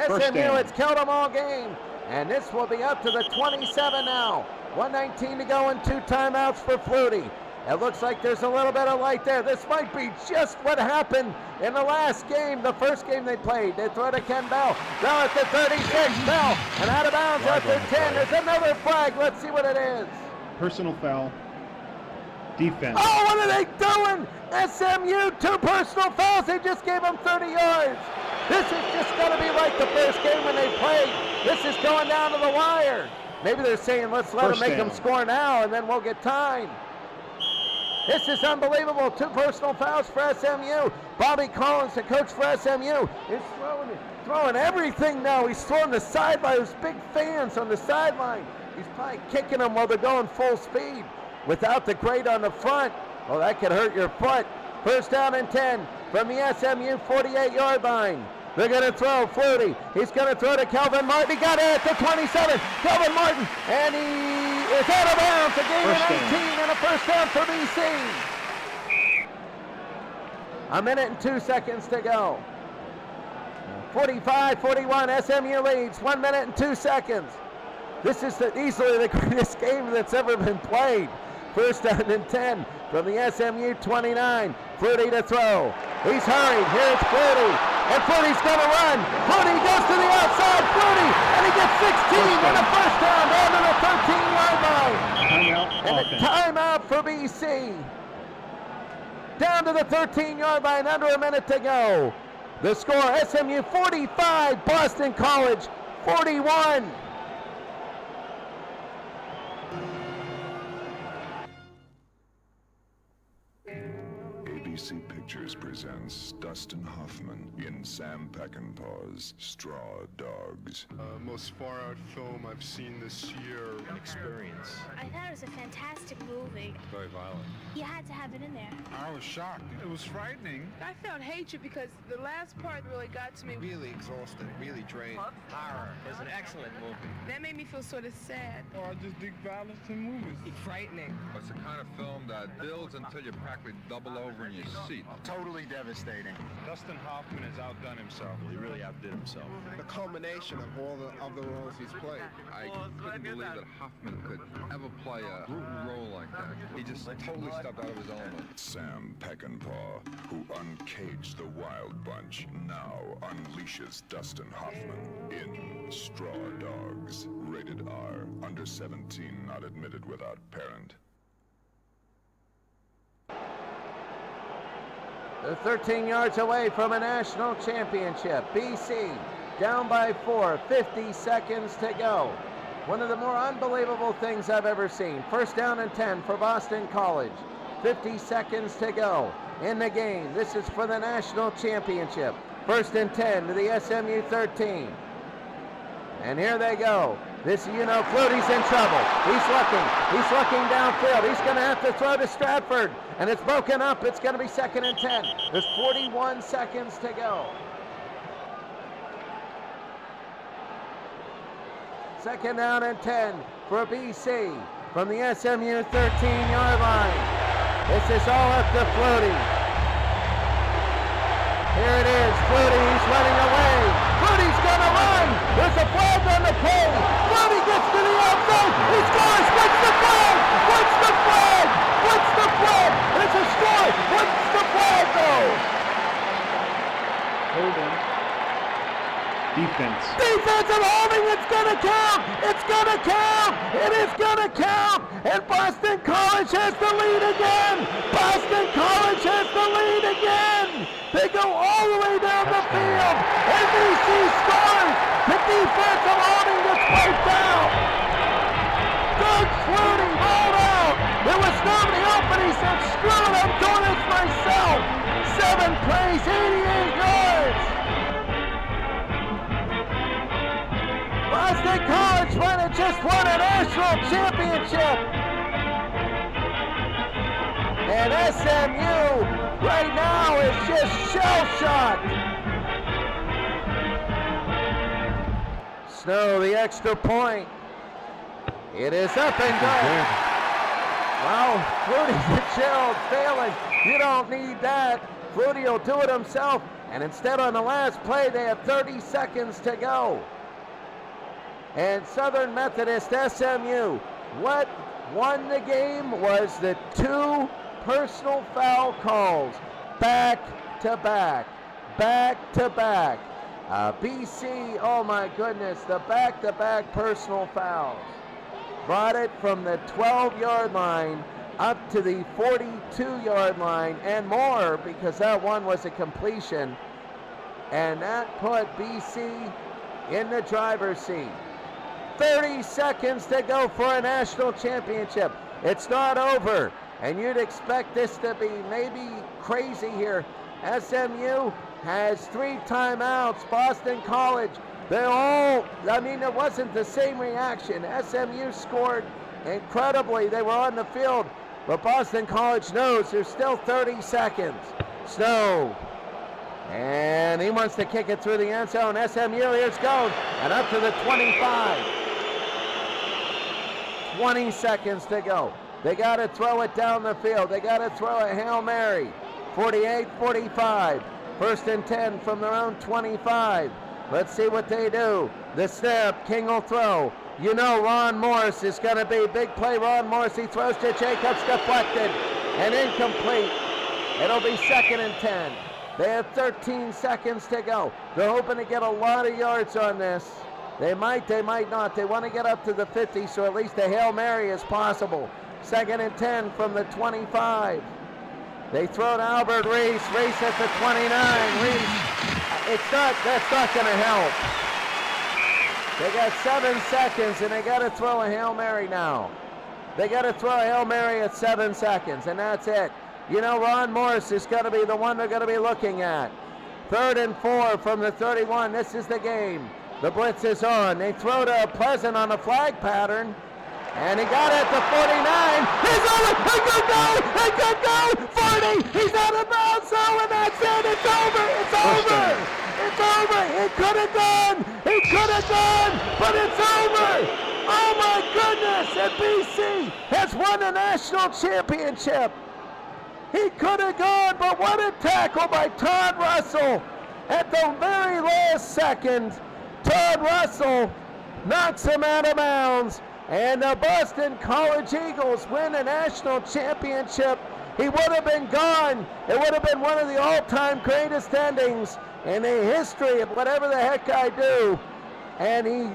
SMU, it's killed them all game. And this will be up to the 27 now. 1:19 to go and 2 timeouts for Flutie. It looks like there's a little bit of light there. This might be just what happened in the last game, the first game they played. They throw to Ken Bell. Bell at the 36, Bell, and out of bounds at the 10. There's another flag. Let's see what it is. Personal foul. Defense. Oh, what are they doing? SMU, 2 personal fouls. They just gave them 30 yards. This is just going to be like the first game when they played. This is going down to the wire. Maybe they're saying, let's let them make them score now, and then we'll get time. This is unbelievable. 2 personal fouls for SMU. Bobby Collins, the coach for SMU, is throwing everything now. He's throwing the sideline. There's big fans on the sideline. He's probably kicking them while they're going full speed without the grate on the front. Well, that could hurt your foot. 1st down and 10 from the SMU 48-yard line. They're going to throw Flutie. He's going to throw to Calvin Martin. He got it at the 27. Calvin Martin, and he is out of bounds. A gain of 19 and a 1st down for BC. 1:02 to go. 45-41, SMU leads. 1 minute and 2 seconds. This is easily the greatest game that's ever been played. 1st down and 10 from the SMU 29. Flutie to throw. He's hurried. Here's Flutie. And Flutie's going to run. Flutie goes to the outside. Flutie. And he gets 16 and a 1st down down to the 13-yard line. And a timeout for BC. Down to the 13-yard line. Under a minute to go. The score, SMU 45, Boston College 41. ABC Pictures presents Dustin Hoffman in Sam Peckinpah's Straw Dogs. Most far-out film I've seen this year. An experience. I thought it was a fantastic movie. Very violent. You had to have it in there. I was shocked. It was frightening. I felt hatred because the last part really got to me. Really exhausted, really drained. Horror is an excellent movie. That made me feel sort of sad. Oh, I just dig violence in movies. It's frightening. It's the kind of film that builds until you practically double over in your seat. Totally devastating. Dustin Hoffman has outdone himself. He really outdid himself. The culmination of all the roles he's played. I couldn't believe that Hoffman could ever play a brutal role like that. He just totally stepped out of his element. Sam Peckinpah, who uncaged the Wild Bunch, now unleashes Dustin Hoffman in Straw Dogs. Rated R. Under 17, not admitted without parent. They're 13 yards away from a national championship. BC down by 4, 50 seconds to go. One of the more unbelievable things I've ever seen. First down and 10 for Boston College. 50 seconds to go in the game. This is for the national championship. First and 10 to the SMU 13. And here they go. This, Flutie's in trouble. He's looking downfield. He's going to have to throw to Stratford. And it's broken up. It's going to be second and 10. There's 41 seconds to go. Second down and 10 for BC from the SMU 13-yard line. This is all up to Flutie. Here it is. Flutie, he's running away. Flutie's going to run. There's a flag on the play. Flutie gets to the outside. He scores. What's the flag? What's the flag? What's the flag? It's a score. What's the flag, though? Hold on. Defense. Defensive holding, it's going to count. It's going to count. It is going to count. And Boston College has the lead again. Boston College has the lead again. They go all the way down the field. And BC scores. The defensive holding gets wiped out. Doug Flutie rolled out. There was nobody open. He said, screw it, I'm doing this myself. 7 plays, 88 yards. Boston College might have just won a national championship. And SMU right now is just shell-shocked. Snow, the extra point. It is up and good. Wow, Flutie's chilled, failing. You don't need that. Flutie will do it himself. And instead on the last play, they have 30 seconds to go. And Southern Methodist SMU, what won the game was the 2 personal foul calls, back to back. BC, oh my goodness, the back-to-back personal fouls brought it from the 12-yard line up to the 42-yard line and more, because that one was a completion, and that put BC in the driver's seat. 30 seconds to go for a national championship. It's not over, and you'd expect this to be maybe crazy here. SMU has 3 timeouts. Boston College, it wasn't the same reaction. SMU scored incredibly. They were on the field, but Boston College knows there's still 30 seconds. Snow, and he wants to kick it through the end zone. SMU, here's goes, and up to the 25. 20 seconds to go. They got to throw it down the field. They got to throw a Hail Mary. 48-45. First and 10 from their own 25. Let's see what they do. The snap, King will throw. Ron Morris is going to be big play. Ron Morris, he throws to Jacobs, deflected and incomplete. It'll be second and 10. They have 13 seconds to go. They're hoping to get a lot of yards on this. They might not. They want to get up to the 50, so at least a Hail Mary is possible. Second and 10 from the 25. They throw to Albert Reese. Reese at the 29. Reese, that's not going to help. They got 7 seconds, and they got to throw a Hail Mary now. They got to throw a Hail Mary at 7 seconds, and that's it. Ron Morris is going to be the one they're going to be looking at. Third and 4 from the 31. This is the game. The blitz is on. They throw to Pleasant on a flag pattern. And he got it at the 49. He's over. He could go. 40. He's out of bounds. Oh, and that's it. It's over. It's over. It's over. It could have gone. But it's over. Oh, my goodness. And BC has won a national championship. He could have gone, but what a tackle by Todd Russell at the very last second. Todd Russell knocks him out of bounds, and the Boston College Eagles win a national championship. He would have been gone. It would have been one of the all-time greatest endings in the history of whatever the heck I do. And he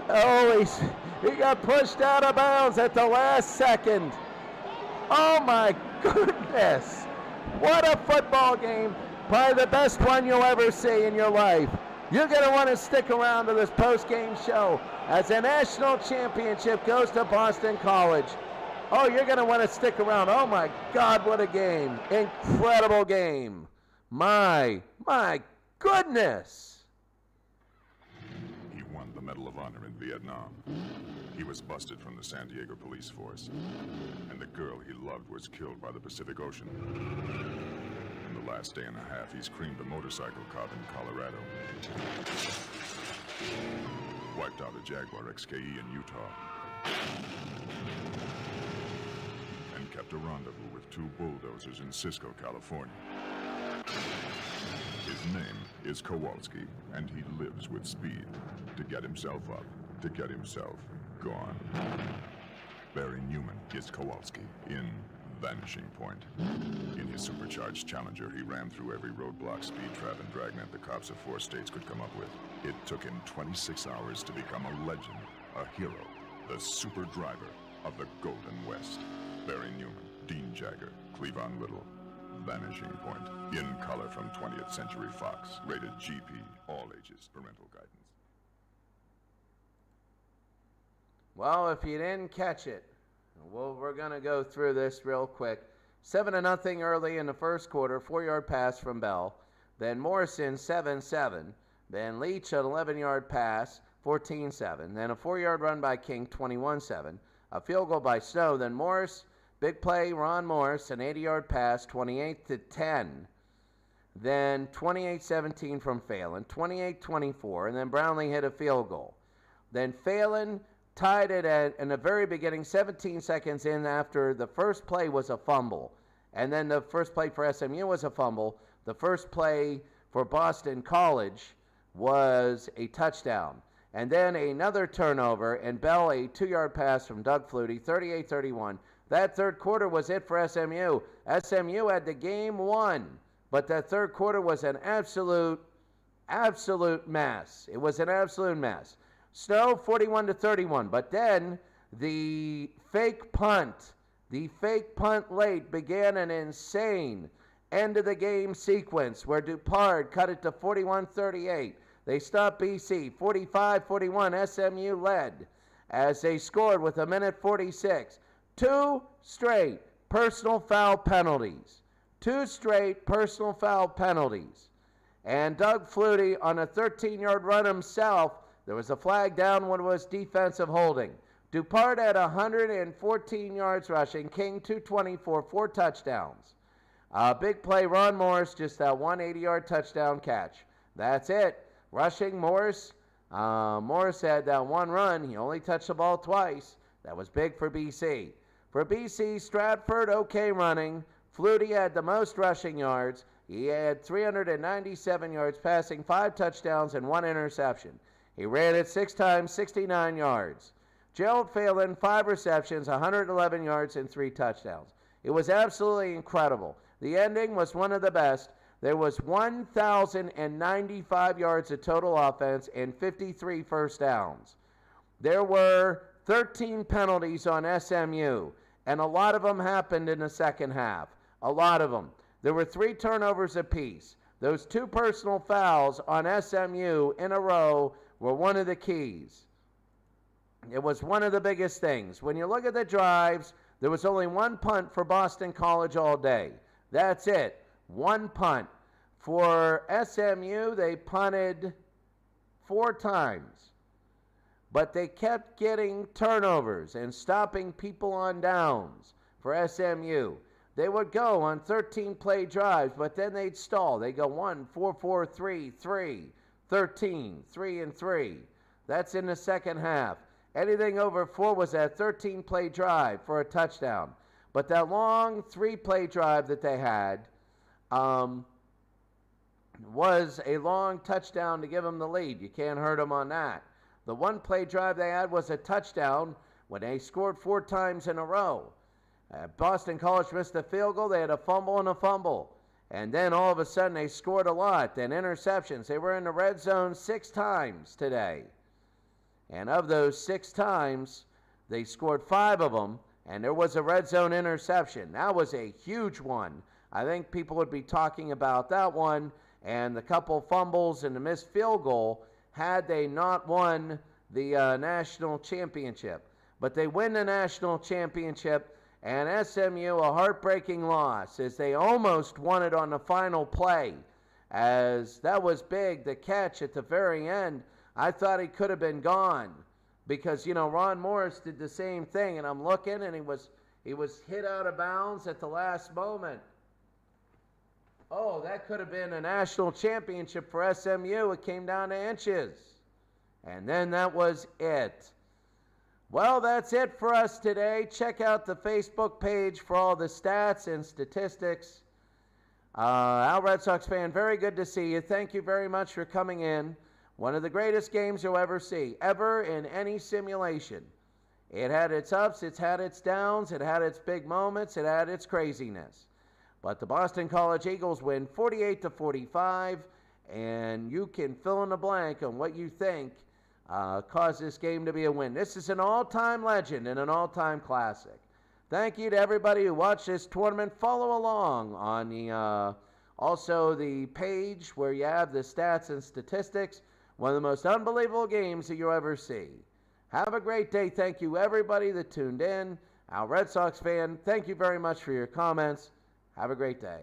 got pushed out of bounds at the last second. Oh my goodness. What a football game. Probably the best one you'll ever see in your life. You're going to want to stick around to this post-game show as the national championship goes to Boston College. Oh, you're going to want to stick around. Oh, my God, what a game. Incredible game. My goodness. He won the Medal of Honor in Vietnam. He was busted from the San Diego police force. And the girl he loved was killed by the Pacific Ocean. In the last day and a half, he's creamed a motorcycle cop in Colorado. Wiped out a Jaguar XKE in Utah. And kept a rendezvous with 2 bulldozers in Cisco, California. His name is Kowalski, and he lives with speed. To get himself up, to get himself gone. Barry Newman is Kowalski in Vanishing Point. In his supercharged Challenger, he ran through every roadblock, speed trap, and dragnet the cops of 4 states could come up with. It took him 26 hours to become a legend, a hero, the super driver of the Golden West. Barry Newman, Dean Jagger, Cleavon Little. Vanishing Point. In color from 20th Century Fox. Rated GP. All ages. Parental guidance. Well, if you didn't catch it, we're going to go through this real quick. 7-0 early in the first quarter. 4-yard pass from Bell. Then Morrison, 7-7. Then Leach, an 11-yard pass, 14-7. Then a 4-yard run by King, 21-7. A field goal by Snow. Then Morris, big play, Ron Morris, an 80-yard pass, 28-10. Then 28-17 from Phelan, 28-24, and then Brownlee hit a field goal. Then Phelan tied it in the very beginning, 17 seconds in after the first play was a fumble. And then the first play for SMU was a fumble. The first play for Boston College was a touchdown. And then another turnover, and Bell a 2-yard pass from Doug Flutie, 38-31. That third quarter was it for SMU. SMU had the game won, but that third quarter was an absolute mess. It was an absolute mess. Snow, 41-31, but then the fake punt late began an insane end of the game sequence where Dupard cut it to 41-38. They stopped BC, 45-41, SMU led as they scored with 1:46. 2 straight personal foul penalties. 2 straight personal foul penalties. And Doug Flutie on a 13-yard run himself, there was a flag down when it was defensive holding. Dupard had 114 yards rushing. King, 224, 4 touchdowns. Big play, Ron Morris, just that 180-yard touchdown catch. That's it. Rushing, Morris. Morris had that 1 run. He only touched the ball twice. That was big for BC. For BC, Stratford, okay running. Flutie had the most rushing yards. He had 397 yards passing, 5 touchdowns, and 1 interception. He ran it 6 times, 69 yards. Gerald Phelan, 5 receptions, 111 yards, and 3 touchdowns. It was absolutely incredible. The ending was one of the best. There was 1,095 yards of total offense and 53 first downs. There were 13 penalties on SMU, and a lot of them happened in the second half. A lot of them. There were 3 turnovers apiece. Those 2 personal fouls on SMU in a row were one of the keys. It was one of the biggest things. When you look at the drives, there was only 1 punt for Boston College all day. That's it. 1 punt. For SMU, they punted 4 times. But they kept getting turnovers and stopping people on downs for SMU. They would go on 13-play drives, but then they'd stall. They'd go 1, 4, 4, 3, 3, 13, 3, and 3. That's in the second half. Anything over 4 was a 13-play drive for a touchdown. But that long 3-play drive that they had was a long touchdown to give them the lead. You can't hurt them on that. The 1-play drive they had was a touchdown when they scored 4 times in a row. Boston College missed a field goal. They had a fumble and a fumble. And then all of a sudden they scored a lot. Then interceptions. They were in the red zone 6 times today. And of those 6 times, they scored 5 of them. And there was a red zone interception. That was a huge one. I think people would be talking about that one and the couple fumbles and the missed field goal had they not won the national championship. But they win the national championship, and SMU a heartbreaking loss as they almost won it on the final play. As that was big, the catch at the very end. I thought he could have been gone because, you know, Ron Morris did the same thing, and I'm looking, and he was hit out of bounds at the last moment. Oh, that could have been a national championship for SMU. It came down to inches. And then that was it. Well, that's it for us today. Check out the Facebook page for all the stats and statistics. Al Red Sox fan, very good to see you. Thank you very much for coming in. One of the greatest games you'll ever see, ever in any simulation. It had its ups, it's had its downs, it had its big moments, it had its craziness. But the Boston College Eagles win 48-45, and you can fill in the blank on what you think caused this game to be a win. This is an all-time legend and an all-time classic. Thank you to everybody who watched this tournament. Follow along on the also the page where you have the stats and statistics. One of the most unbelievable games that you'll ever see. Have a great day. Thank you, everybody that tuned in. Al Red Sox fan, thank you very much for your comments. Have a great day.